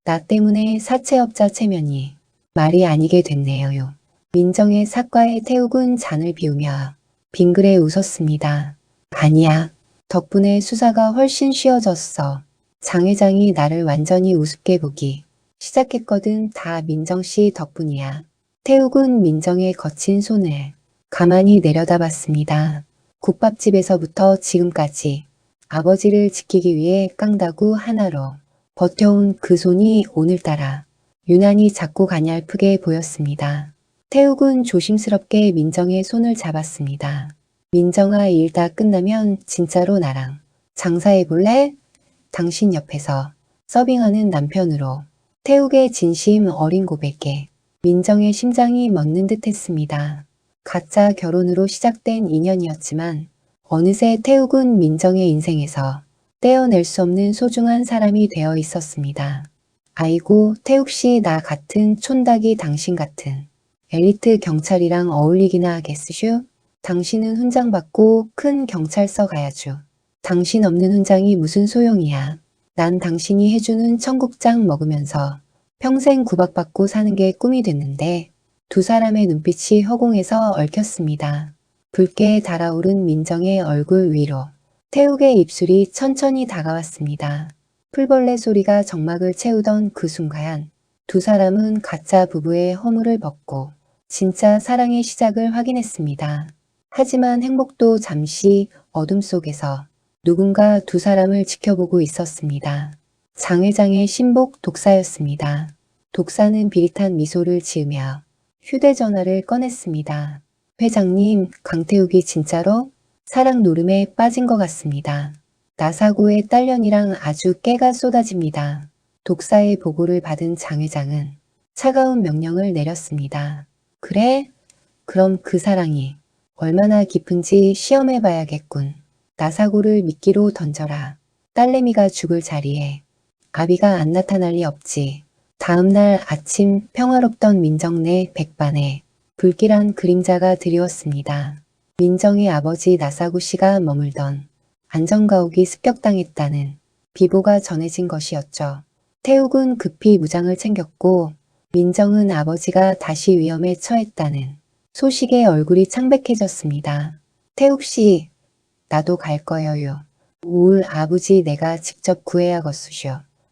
나 때문에 사채업자 체면이 말이 아니게 됐네요. 민정의 사과에 태욱은 잔을 비우며 빙그레 웃었습니다. 아니야. 덕분에 수사가 훨씬 쉬워졌어. 장 회장이 나를 완전히 우습게 보기 시작했거든. 다 민정 씨 덕분이야. 태욱은 민정의 거친 손을 가만히 내려다봤습니다. 국밥집에서부터 지금까지 아버지를 지키기 위해 깡다구 하나로 버텨온 그 손이 오늘따라 유난히 작고 가냘프게 보였습니다. 태욱은 조심스럽게 민정의 손을 잡았습니다. 민정아, 일 다 끝나면 진짜로 나랑 장사해볼래? 당신 옆에서 서빙하는 남편으로. 태욱의 진심 어린 고백에 민정의 심장이 멎는 듯 했습니다. 가짜 결혼으로 시작된 인연이었지만 어느새 태욱은 민정의 인생에서 떼어낼 수 없는 소중한 사람이 되어 있었습니다. 아이고, 태욱씨, 나 같은 촌닭이 당신 같은 엘리트 경찰이랑 어울리기나 하겠으슈? 당신은 훈장 받고 큰 경찰서 가야죠. 당신 없는 훈장이 무슨 소용이야. 난 당신이 해주는 청국장 먹으면서 평생 구박받고 사는 게 꿈이 됐는데 두 사람의 눈빛이 허공에서 얽혔습니다. 붉게 달아오른 민정의 얼굴 위로 태욱의 입술이 천천히 다가왔습니다. 풀벌레 소리가 정막을 채우던 그 순간 두 사람은 가짜 부부의 허물을 벗고 진짜 사랑의 시작을 확인했습니다. 하지만 행복도 잠시 어둠 속에서 누군가 두 사람을 지켜보고 있었습니다. 장 회장의 신복 독사였습니다. 독사는 비릿한 미소를 지으며 휴대전화를 꺼냈습니다. 회장님, 강태욱이 진짜로 사랑 노름에 빠진 것 같습니다. 나사고의 딸년이랑 아주 깨가 쏟아집니다. 독사의 보고를 받은 장 회장은 차가운 명령을 내렸습니다. 그래? 그럼 그 사랑이 얼마나 깊은지 시험해 봐야겠군. 나사고를 미끼로 던져라. 딸내미가 죽을 자리에 아비가 안 나타날 리 없지. 다음 날 아침 평화롭던 민정네 백반에 불길한 그림자가 드리웠습니다. 민정의 아버지 나사구 씨가 머물던 안전가옥이 습격당했다는 비보가 전해진 것이었죠. 태욱은 급히 무장을 챙겼고 민정은 아버지가 다시 위험에 처했다는 소식에 얼굴이 창백해졌습니다. 태욱 씨, 나도 갈 거여요. 울 아버지 내가 직접 구해야겠수쇼.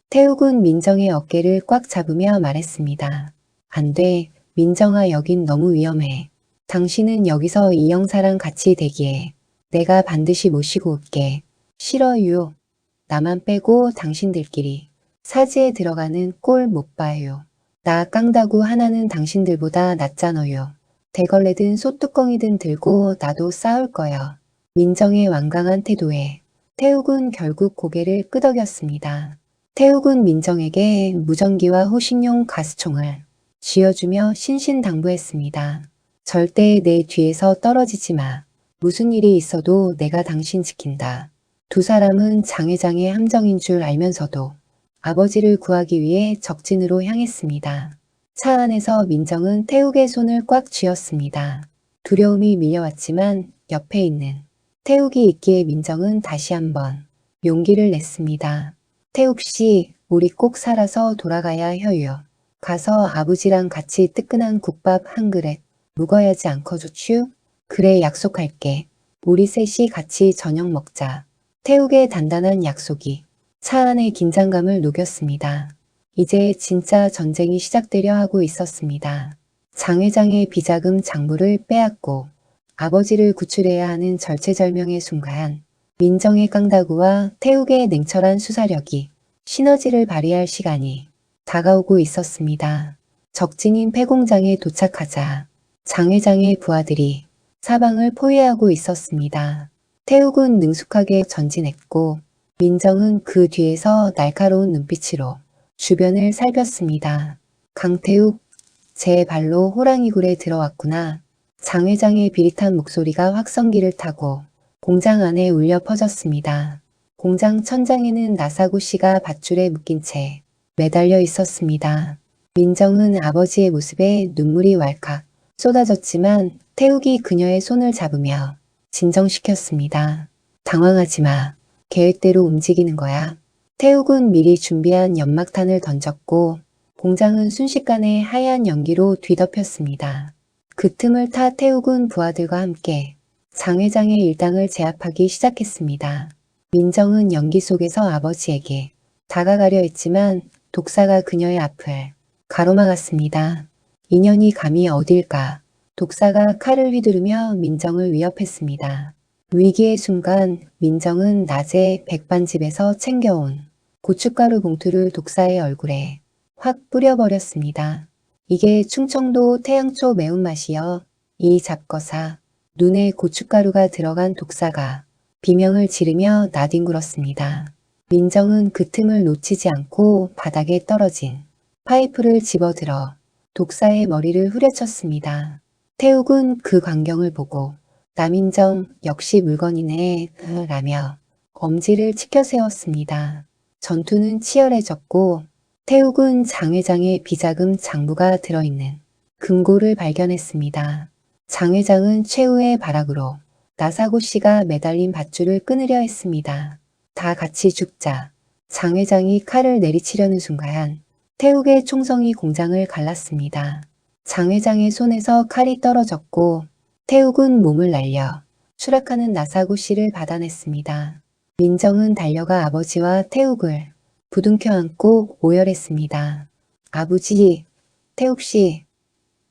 태욱은 민정의 어깨를 꽉 잡으며 말했습니다. 안 돼, 민정아, 여긴 너무 위험해. 당신은 여기서 이 형사랑 같이 대기해. 내가 반드시 모시고 올게. 싫어요. 나만 빼고 당신들끼리 사지에 들어가는 꼴 못 봐요. 나 깡다구 하나는 당신들보다 낫잖아요. 대걸레든 소뚜껑이든 들고 나도 싸울 거야. 민정의 완강한 태도에 태욱은 결국 고개를 끄덕였습니다. 태욱은 민정에게 무전기와 호신용 가스총을 쥐어주며 신신당부했습니다. 절대 내 뒤에서 떨어지지 마. 무슨 일이 있어도 내가 당신 지킨다. 두 사람은 장 회장의 함정인 줄 알면서도 아버지를 구하기 위해 적진으로 향했습니다. 차 안에서 민정은 태욱의 손을 꽉 쥐었습니다. 두려움이 밀려왔지만 옆에 있는 태욱이 있기에 민정은 다시 한번 용기를 냈습니다. 태욱 씨, 우리 꼭 살아서 돌아가야 해요. 가서 아버지랑 같이 뜨끈한 국밥 한 그릇 묵어야지 않고 좋슈? 그래, 약속할게. 우리 셋이 같이 저녁 먹자. 태욱의 단단한 약속이 차 안의 긴장감을 녹였습니다. 이제 진짜 전쟁이 시작되려 하고 있었습니다. 장 회장의 비자금 장부를 빼앗고 아버지를 구출해야 하는 절체절명의 순간 민정의 깡다구와 태욱의 냉철한 수사력이 시너지를 발휘할 시간이 다가오고 있었습니다. 적진인 폐공장에 도착하자 장 회장의 부하들이 사방을 포위하고 있었습니다. 태욱은 능숙하게 전진했고 민정은 그 뒤에서 날카로운 눈빛으로 주변을 살폈습니다. 강태욱, 제 발로 호랑이 굴에 들어왔구나. 장 회장의 비릿한 목소리가 확성기를 타고 공장 안에 울려 퍼졌습니다. 공장 천장에는 나사구 씨가 밧줄에 묶인 채 매달려 있었습니다. 민정은 아버지의 모습에 눈물이 왈칵 쏟아졌지만 태욱이 그녀의 손을 잡으며 진정시켰습니다. 당황하지 마. 계획대로 움직이는 거야. 태욱은 미리 준비한 연막탄을 던졌고 공장은 순식간에 하얀 연기로 뒤덮였습니다. 그 틈을 타 태욱은 부하들과 함께 장 회장의 일당을 제압하기 시작했습니다. 민정은 연기 속에서 아버지에게 다가가려 했지만 독사가 그녀의 앞을 가로막았습니다. 인연이 감히 어딜까. 독사가 칼을 휘두르며 민정을 위협했습니다. 위기의 순간 민정은 낮에 백반집에서 챙겨온 고춧가루 봉투를 독사의 얼굴에 확 뿌려버렸습니다. 이게 충청도 태양초 매운맛이여. 이 잡거사. 눈에 고춧가루가 들어간 독사가 비명을 지르며 나뒹굴었습니다. 민정은 그 틈을 놓치지 않고 바닥에 떨어진 파이프를 집어들어 독사의 머리를 후려쳤습니다. 태욱은 그 광경을 보고 남인정 역시 물건이네 라며 엄지를 치켜 세웠습니다. 전투는 치열해졌고 태욱은 장 회장의 비자금 장부가 들어있는 금고를 발견했습니다. 장 회장은 최후의 발악으로 나사고 씨가 매달린 밧줄을 끊으려 했습니다. 다 같이 죽자. 장 회장이 칼을 내리치려는 순간 태욱의 총성이 공장을 갈랐습니다. 장 회장의 손에서 칼이 떨어졌고 태욱은 몸을 날려 추락하는 나사고 씨를 받아냈습니다. 민정은 달려가 아버지와 태욱을 부둥켜 안고 오열했습니다. 아버지, 태욱 씨,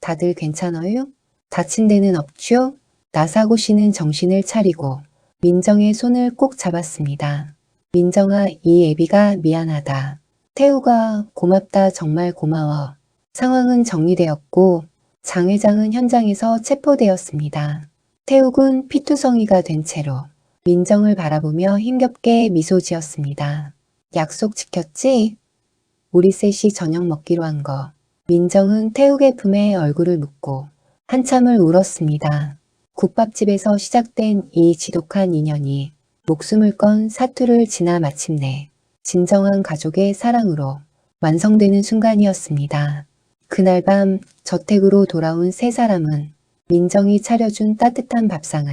다들 괜찮아요? 다친 데는 없죠? 나사고 씨는 정신을 차리고 민정의 손을 꼭 잡았습니다. 민정아, 이 애비가 미안하다. 태우가 고맙다, 정말 고마워. 상황은 정리되었고 장 회장은 현장에서 체포되었습니다. 태욱은 피투성이가 된 채로 민정을 바라보며 힘겹게 미소 지었습니다. 약속 지켰지? 우리 셋이 저녁 먹기로 한 거. 민정은 태욱의 품에 얼굴을 묻고 한참을 울었습니다. 국밥집에서 시작된 이 지독한 인연이 목숨을 건 사투를 지나 마침내 진정한 가족의 사랑으로 완성되는 순간이었습니다. 그날 밤 저택으로 돌아온 세 사람은 민정이 차려준 따뜻한 밥상을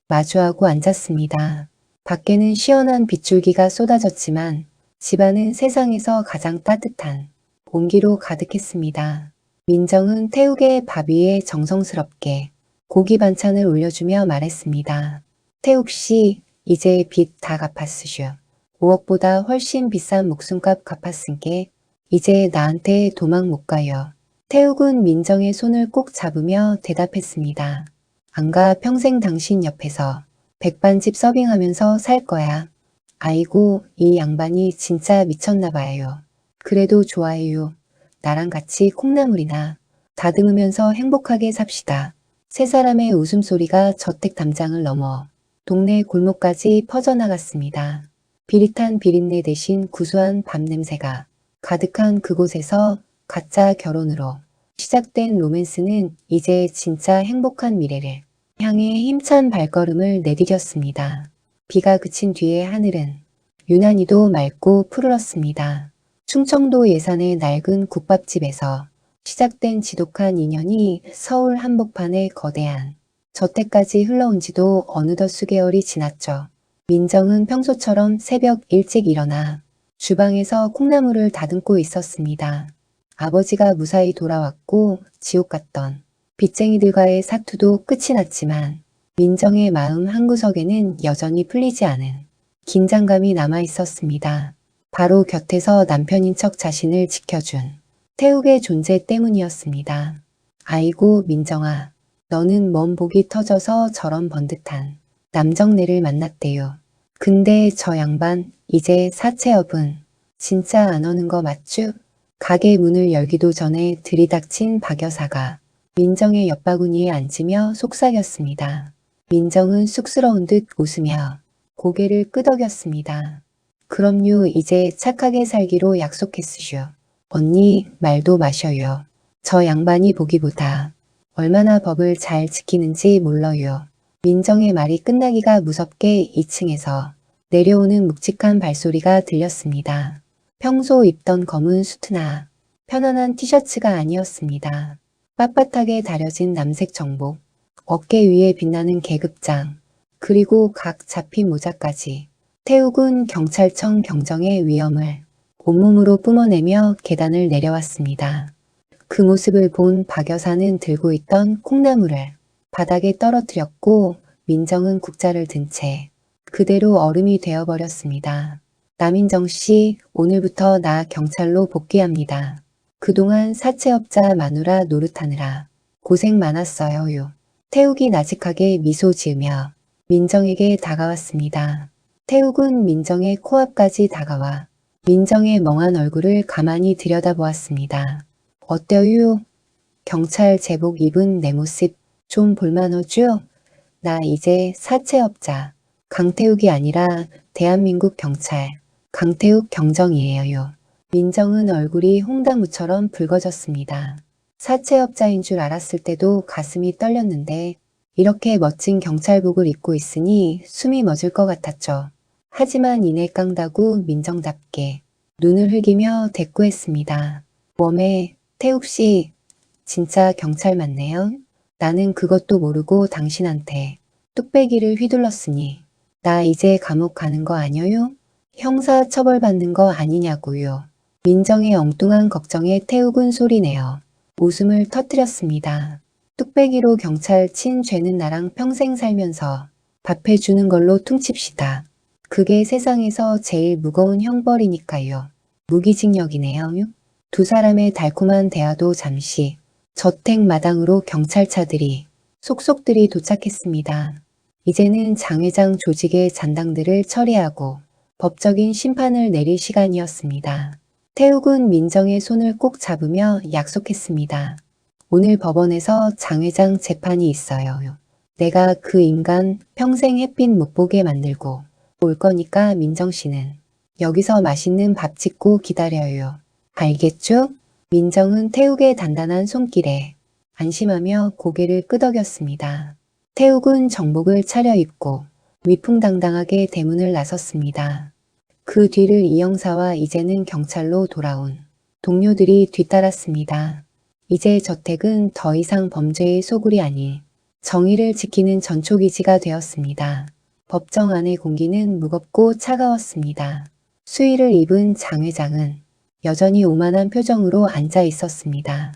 마주하고 앉았습니다. 밖에는 시원한 빗줄기가 쏟아졌지만 집안은 세상에서 가장 따뜻한 온기로 가득했습니다. 민정은 태욱의 밥 위에 정성스럽게 고기 반찬을 올려주며 말했습니다. 태욱 씨, 이제 빚 다 갚았으슈. 5억보다 훨씬 비싼 목숨값 갚았으니께 이제 나한테 도망 못 가요. 태욱은 민정의 손을 꼭 잡으며 대답했습니다. 안 가, 평생 당신 옆에서 백반집 서빙하면서 살 거야. 아이고, 이 양반이 진짜 미쳤나 봐요. 그래도 좋아요. 나랑 같이 콩나물이나 다듬으면서 행복하게 삽시다. 세 사람의 웃음소리가 저택 담장을 넘어 동네 골목까지 퍼져나갔습니다. 비릿한 비린내 대신 구수한 밥 냄새가 가득한 그곳에서 가짜 결혼으로 시작된 로맨스는 이제 진짜 행복한 미래를 향해 힘찬 발걸음을 내디뎠습니다. 비가 그친 뒤에 하늘은 유난히도 맑고 푸르렀습니다. 충청도 예산의 낡은 국밥집에서 시작된 지독한 인연이 서울 한복판의 거대한 저택까지 흘러온 지도 어느덧 수개월이 지났죠. 민정은 평소처럼 새벽 일찍 일어나 주방에서 콩나물을 다듬고 있었습니다. 아버지가 무사히 돌아왔고 지옥 같던 빚쟁이들과의 사투도 끝이 났지만 민정의 마음 한구석에는 여전히 풀리지 않은 긴장감이 남아 있었습니다. 바로 곁에서 남편인 척 자신을 지켜준 태욱의 존재 때문이었습니다. 아이고 민정아, 너는 먼 복이 터져서 저런 번듯한 남정네를 만났대요. 근데 저 양반 이제 사채업은 진짜 안 오는 거 맞죠? 가게 문을 열기도 전에 들이닥친 박 여사가 민정의 옆바구니에 앉으며 속삭였습니다. 민정은 쑥스러운 듯 웃으며 고개를 끄덕였습니다. 그럼요, 이제 착하게 살기로 약속했으쇼. 언니, 말도 마셔요. 저 양반이 보기보다 얼마나 법을 잘 지키는지 몰라요. 민정의 말이 끝나기가 무섭게 2층에서 내려오는 묵직한 발소리가 들렸습니다. 평소 입던 검은 수트나 편안한 티셔츠가 아니었습니다. 빳빳하게 다려진 남색 정복, 어깨 위에 빛나는 계급장, 그리고 각 잡힌 모자까지. 태욱은 경찰청 경정의 위험을 온몸으로 뿜어내며 계단을 내려왔습니다. 그 모습을 본 박 여사는 들고 있던 콩나물을 바닥에 떨어뜨렸고 민정은 국자를 든 채 그대로 얼음이 되어버렸습니다. 남인정 씨, 오늘부터 나 경찰로 복귀합니다. 그동안 사채업자 마누라 노릇하느라 고생 많았어요. 태욱이 나직하게 미소 지으며 민정에게 다가왔습니다. 태욱은 민정의 코앞까지 다가와 민정의 멍한 얼굴을 가만히 들여다보았습니다. 어때요? 경찰 제복 입은 내 모습 좀 볼만하죠? 나 이제 사채업자 강태욱이 아니라 대한민국 경찰 강태욱 경정이에요. 민정은 얼굴이 홍당무처럼 붉어졌습니다. 사채업자인 줄 알았을 때도 가슴이 떨렸는데 이렇게 멋진 경찰복을 입고 있으니 숨이 멎을 것 같았죠. 하지만 이내 깡다구 민정답게 눈을 흘기며 대꾸했습니다. 웜에 태욱씨 진짜 경찰 맞네요. 나는 그것도 모르고 당신한테 뚝배기를 휘둘렀으니 나 이제 감옥 가는 거 아니에요? 형사 처벌받는 거 아니냐고요. 민정의 엉뚱한 걱정에 태욱은 소리내어 웃음을 터뜨렸습니다. 뚝배기로 경찰 친 죄는 나랑 평생 살면서 밥해주는 걸로 퉁칩시다. 그게 세상에서 제일 무거운 형벌이니까요. 무기징역이네요. 두 사람의 달콤한 대화도 잠시 저택 마당으로 경찰차들이 속속들이 도착했습니다. 이제는 장 회장 조직의 잔당들을 처리하고 법적인 심판을 내릴 시간이었습니다. 태욱은 민정의 손을 꼭 잡으며 약속했습니다. 오늘 법원에서 장 회장 재판이 있어요. 내가 그 인간 평생 햇빛 못 보게 만들고 올 거니까 민정 씨는 여기서 맛있는 밥 짓고 기다려요. 알겠죠? 민정은 태욱의 단단한 손길에 안심하며 고개를 끄덕였습니다. 태욱은 정복을 차려입고 위풍당당하게 대문을 나섰습니다. 그 뒤를 이 형사와 이제는 경찰로 돌아온 동료들이 뒤따랐습니다. 이제 저택은 더 이상 범죄의 소굴이 아닌 정의를 지키는 전초기지가 되었습니다. 법정 안의 공기는 무겁고 차가웠습니다. 수의를 입은 장 회장은 여전히 오만한 표정으로 앉아 있었습니다.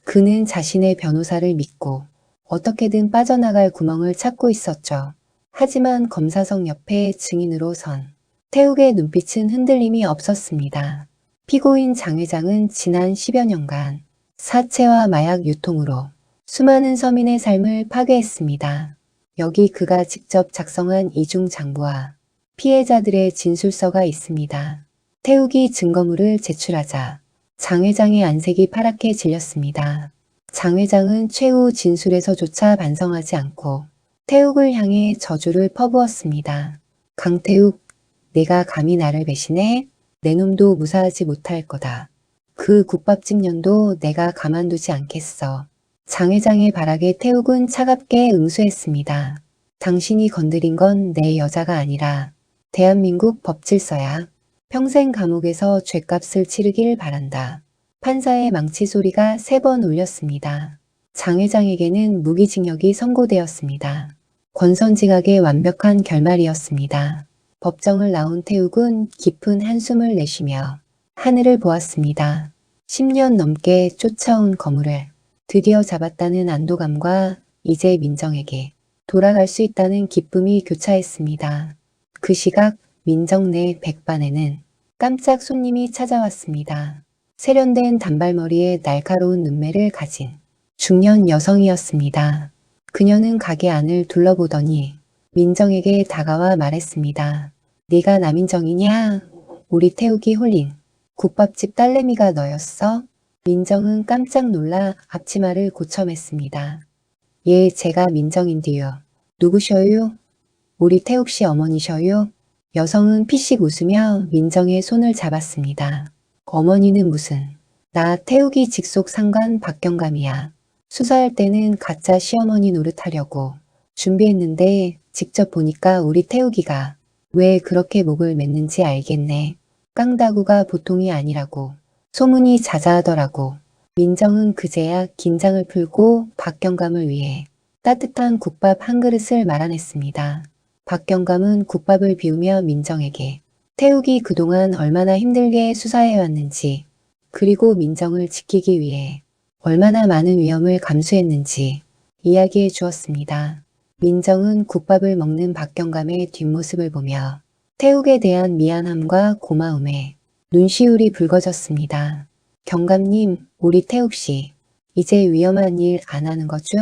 그는 자신의 변호사를 믿고 어떻게든 빠져나갈 구멍을 찾고 있었죠. 하지만 검사석 옆에 증인으로 선 태욱의 눈빛은 흔들림이 없었습니다. 피고인 장 회장은 지난 10여 년간 사채와 마약 유통으로 수많은 서민의 삶을 파괴했습니다. 여기 그가 직접 작성한 이중 장부와 피해자들의 진술서가 있습니다. 태욱이 증거물을 제출하자 장 회장의 안색이 파랗게 질렸습니다. 장 회장은 최후 진술에서조차 반성하지 않고 태욱을 향해 저주를 퍼부었습니다. 강태욱, 내가 감히 나를 배신해? 내 놈도 무사하지 못할 거다. 그 국밥집 년도 내가 가만두지 않겠어. 장 회장의 발악에 태욱은 차갑게 응수했습니다. 당신이 건드린 건 내 여자가 아니라 대한민국 법질서야. 평생 감옥에서 죗값을 치르길 바란다. 판사의 망치 소리가 3번 울렸습니다. 장 회장에게는 무기징역이 선고되었습니다. 권선징악의 완벽한 결말이었습니다. 법정을 나온 태욱은 깊은 한숨을 내쉬며 하늘을 보았습니다. 10년 넘게 쫓아온 거물을 드디어 잡았다는 안도감과 이제 민정에게 돌아갈 수 있다는 기쁨이 교차했습니다. 그 시각 민정 내 백반에는 깜짝 손님이 찾아왔습니다. 세련된 단발머리에 날카로운 눈매를 가진 중년 여성이었습니다. 그녀는 가게 안을 둘러보더니 민정에게 다가와 말했습니다. 네가 남인정이냐? 우리 태욱이 홀린 국밥집 딸내미가 너였어? 민정은 깜짝 놀라 앞치마를 고쳐맸습니다. 예, 제가 민정인데요. 누구셔요? 우리 태욱씨 어머니셔요? 여성은 피식 웃으며 민정의 손을 잡았습니다. 어머니는 무슨? 나 태욱이 직속 상관 박경감이야. 수사할 때는 가짜 시어머니 노릇하려고 준비했는데 직접 보니까 우리 태욱이가 왜 그렇게 목을 맸는지 알겠네. 깡다구가 보통이 아니라고 소문이 자자하더라고. 민정은 그제야 긴장을 풀고 박경감을 위해 따뜻한 국밥 한 그릇을 말아냈습니다. 박경감은 국밥을 비우며 민정에게 태욱이 그동안 얼마나 힘들게 수사해왔는지 그리고 민정을 지키기 위해 얼마나 많은 위험을 감수했는지 이야기해 주었습니다. 민정은 국밥을 먹는 박경감의 뒷모습을 보며 태욱에 대한 미안함과 고마움에 눈시울이 붉어졌습니다. 경감님, 우리 태욱씨, 이제 위험한 일 안 하는 거죠?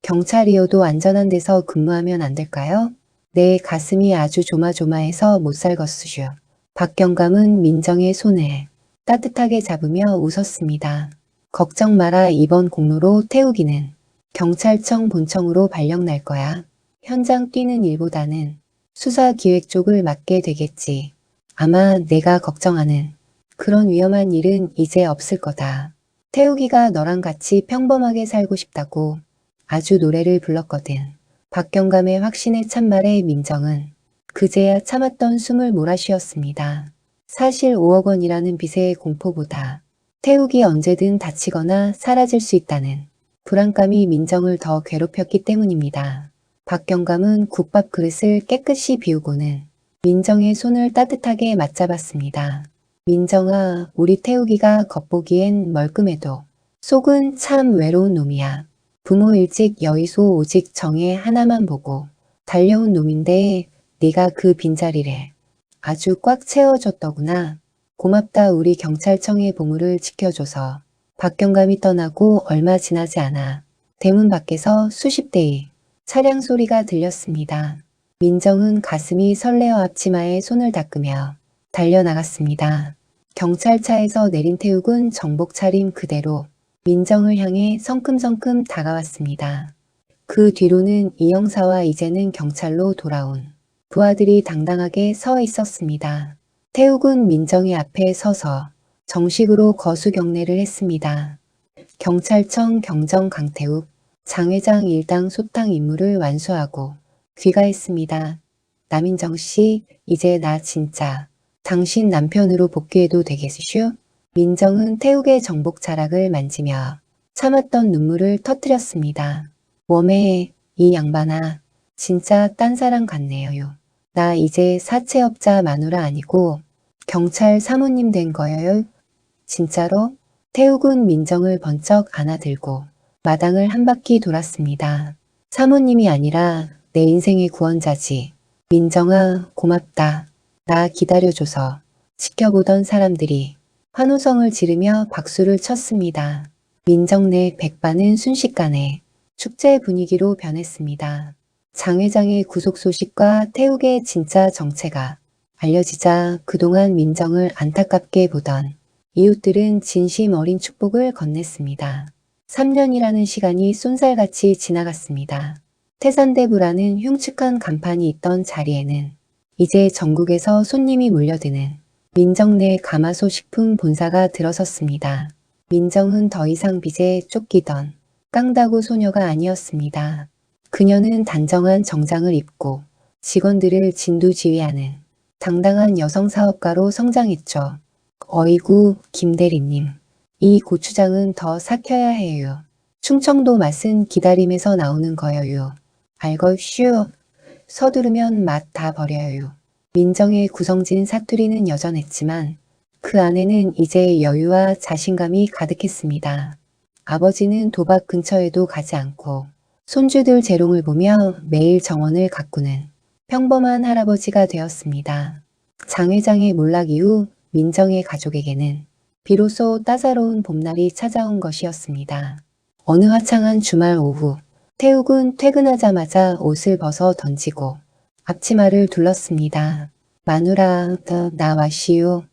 경찰이어도 안전한 데서 근무하면 안 될까요? 내 가슴이 아주 조마조마해서 못 살겠으슈. 박경감은 민정의 손을 따뜻하게 잡으며 웃었습니다. 걱정 마라. 이번 공로로 태우기는 경찰청 본청으로 발령 날 거야. 현장 뛰는 일보다는 수사 기획 쪽을 맡게 되겠지. 아마 내가 걱정하는 그런 위험한 일은 이제 없을 거다. 태우기가 너랑 같이 평범하게 살고 싶다고 아주 노래를 불렀거든. 박경감의 확신에 찬 말에 민정은 그제야 참았던 숨을 몰아쉬었습니다. 사실 5억 원이라는 빚의 공포보다 태욱이 언제든 다치거나 사라질 수 있다는 불안감이 민정을 더 괴롭혔기 때문입니다. 박경감은 국밥 그릇을 깨끗이 비우고는 민정의 손을 따뜻하게 맞잡았습니다. 민정아, 우리 태욱이가 겉보기엔 멀끔해도 속은 참 외로운 놈이야. 부모 일찍 여의소 오직 정예 하나만 보고 달려온 놈인데 네가 그 빈자리를 아주 꽉 채워줬더구나. 고맙다. 우리 경찰청의 보물을 지켜줘서. 박경감이 떠나고 얼마 지나지 않아 대문 밖에서 수십 대의 차량 소리가 들렸습니다. 민정은 가슴이 설레어 앞치마에 손을 닦으며 달려나갔습니다. 경찰차에서 내린 태욱은 정복 차림 그대로 민정을 향해 성큼성큼 다가왔습니다. 그 뒤로는 이 형사와 이제는 경찰로 돌아온 부하들이 당당하게 서 있었습니다. 태욱은 민정의 앞에 서서 정식으로 거수 경례를 했습니다. 경찰청 경정 강태욱 장 회장 일당 소탕 임무를 완수하고 귀가했습니다. 남인정 씨, 이제 나 진짜 당신 남편으로 복귀해도 되겠슈? 민정은 태욱의 정복 자락을 만지며 참았던 눈물을 터뜨렸습니다. 웜에 이 양반아, 진짜 딴 사람 같네요. 나 이제 사채업자 마누라 아니고 경찰 사모님 된 거예요. 진짜로? 태욱은 민정을 번쩍 안아들고 마당을 한 바퀴 돌았습니다. 사모님이 아니라 내 인생의 구원자지. 민정아, 고맙다. 나 기다려줘서. 지켜보던 사람들이 환호성을 지르며 박수를 쳤습니다. 민정 내 백반은 순식간에 축제 분위기로 변했습니다. 장 회장의 구속 소식과 태욱의 진짜 정체가 알려지자 그동안 민정을 안타깝게 보던 이웃들은 진심 어린 축복을 건넸습니다. 3년이라는 시간이 쏜살같이 지나갔습니다. 태산대부라는 흉측한 간판이 있던 자리에는 이제 전국에서 손님이 몰려드는 민정 내 가마솥 식품 본사가 들어섰습니다. 민정은 더 이상 빚에 쫓기던 깡다구 소녀가 아니었습니다. 그녀는 단정한 정장을 입고 직원들을 진두지휘하는 당당한 여성 사업가로 성장했죠. 어이구, 김대리님. 이 고추장은 더 삭혀야 해요. 충청도 맛은 기다림에서 나오는 거예요. 알걸슈. 서두르면 맛 다 버려요. 민정의 구성진 사투리는 여전했지만 그 안에는 이제 여유와 자신감이 가득했습니다. 아버지는 도박 근처에도 가지 않고 손주들 재롱을 보며 매일 정원을 가꾸는 평범한 할아버지가 되었습니다. 장 회장의 몰락 이후 민정의 가족에게는 비로소 따사로운 봄날이 찾아온 것이었습니다. 어느 화창한 주말 오후, 태욱은 퇴근하자마자 옷을 벗어 던지고 앞치마를 둘렀습니다. 마누라, 나 와시오.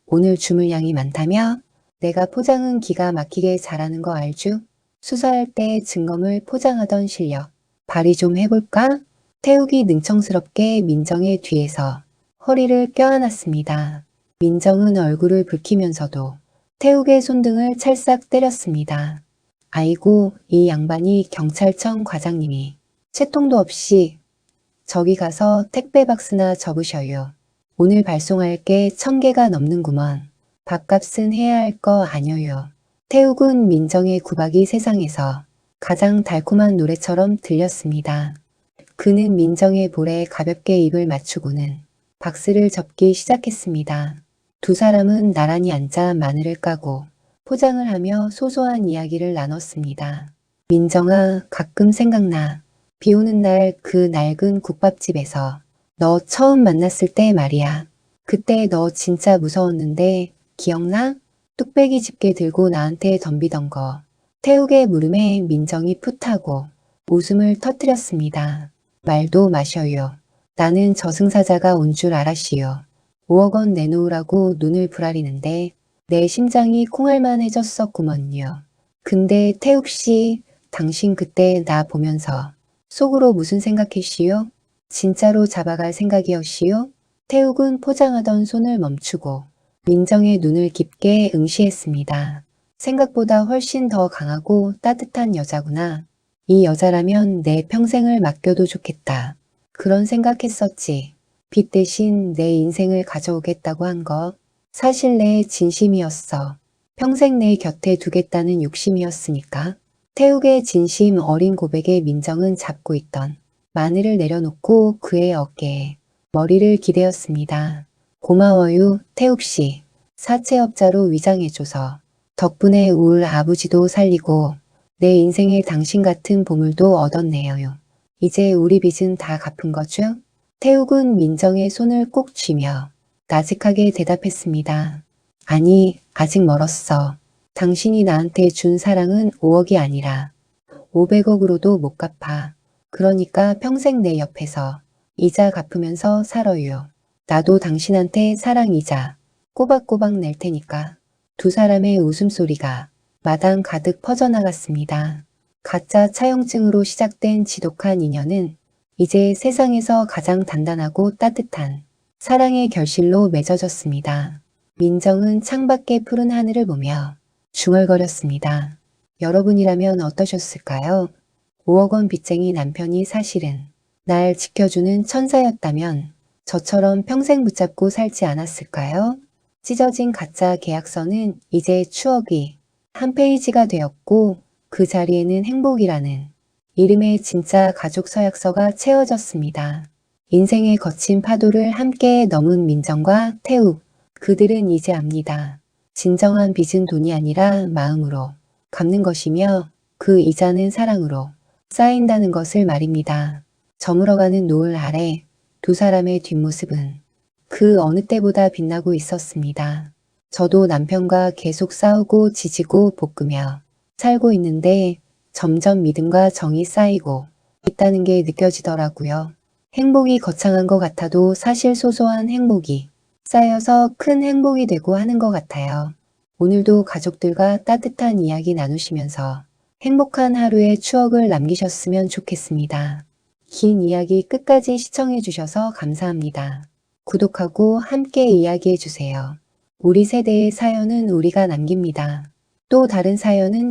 오늘 주물량이 많다며? 내가 포장은 기가 막히게 잘하는 거 알쭈? 수사할 때 증거물 포장하던 실력 발휘 좀 해볼까? 태욱이 능청스럽게 민정의 뒤에서 허리를 껴안았습니다. 민정은 얼굴을 붉히면서도 태욱의 손등을 찰싹 때렸습니다. 아이고, 이 양반이 경찰청 과장님이 채통도 없이 저기 가서 택배 박스나 접으셔요. 오늘 발송할 게 1000개가 넘는구먼. 밥값은 해야 할 거 아녀요. 태욱은 민정의 구박이 세상에서 가장 달콤한 노래처럼 들렸습니다. 그는 민정의 볼에 가볍게 입을 맞추고는 박스를 접기 시작했습니다. 두 사람은 나란히 앉아 마늘을 까고 포장을 하며 소소한 이야기를 나눴습니다. 민정아, 가끔 생각나. 비 오는 날 그 낡은 국밥집에서 너 처음 만났을 때 말이야. 그때 너 진짜 무서웠는데 기억나? 뚝배기 집게 들고 나한테 덤비던 거. 태욱의 물음에 민정이 풋하고 웃음을 터뜨렸습니다. 말도 마셔요. 나는 저승사자가 온 줄 알았시요. 5억 원 내놓으라고 눈을 부라리는데 내 심장이 콩알만해졌었구먼요. 근데 태욱 씨, 당신 그때 나 보면서 속으로 무슨 생각했시요? 진짜로 잡아갈 생각이었시요? 태욱은 포장하던 손을 멈추고 민정의 눈을 깊게 응시했습니다. 생각보다 훨씬 더 강하고 따뜻한 여자구나. 이 여자라면 내 평생을 맡겨도 좋겠다. 그런 생각했었지. 빚 대신 내 인생을 가져오겠다고 한 거 사실 내 진심이었어. 평생 내 곁에 두겠다는 욕심이었으니까. 태욱의 진심 어린 고백에 민정은 잡고 있던 마늘을 내려놓고 그의 어깨에 머리를 기대었습니다. 고마워요, 태욱 씨. 사채업자로 위장해줘서 덕분에 울 아버지도 살리고 내 인생에 당신 같은 보물도 얻었네요. 이제 우리 빚은 다 갚은 거죠? 태욱은 민정의 손을 꼭 쥐며 나직하게 대답했습니다. 아니, 아직 멀었어. 당신이 나한테 준 사랑은 5억이 아니라 500억으로도 못 갚아. 그러니까 평생 내 옆에서 이자 갚으면서 살아요. 나도 당신한테 사랑이자 꼬박꼬박 낼 테니까. 두 사람의 웃음소리가 마당 가득 퍼져나갔습니다. 가짜 차용증으로 시작된 지독한 인연은 이제 세상에서 가장 단단하고 따뜻한 사랑의 결실로 맺어졌습니다. 민정은 창밖의 푸른 하늘을 보며 중얼거렸습니다. 여러분이라면 어떠셨을까요? 5억 원 빚쟁이 남편이 사실은 날 지켜주는 천사였다면 저처럼 평생 붙잡고 살지 않았을까요? 찢어진 가짜 계약서는 이제 추억이 한 페이지가 되었고 그 자리에는 행복이라는 이름의 진짜 가족 서약서가 채워졌습니다. 인생의 거친 파도를 함께 넘은 민정과 태욱, 그들은 이제 압니다. 진정한 빚은 돈이 아니라 마음으로 갚는 것이며 그 이자는 사랑으로 쌓인다는 것을 말입니다. 저물어가는 노을 아래 두 사람의 뒷모습은 그 어느 때보다 빛나고 있었습니다. 저도 남편과 계속 싸우고 지지고 볶으며 살고 있는데 점점 믿음과 정이 쌓이고 있다는 게 느껴지더라고요. 행복이 거창한 것 같아도 사실 소소한 행복이 쌓여서 큰 행복이 되고 하는 것 같아요. 오늘도 가족들과 따뜻한 이야기 나누시면서 행복한 하루의 추억을 남기셨으면 좋겠습니다. 긴 이야기 끝까지 시청해 주셔서 감사합니다. 구독하고 함께 이야기해 주세요. 우리 세대의 사연은 우리가 남깁니다. 또 다른 사연은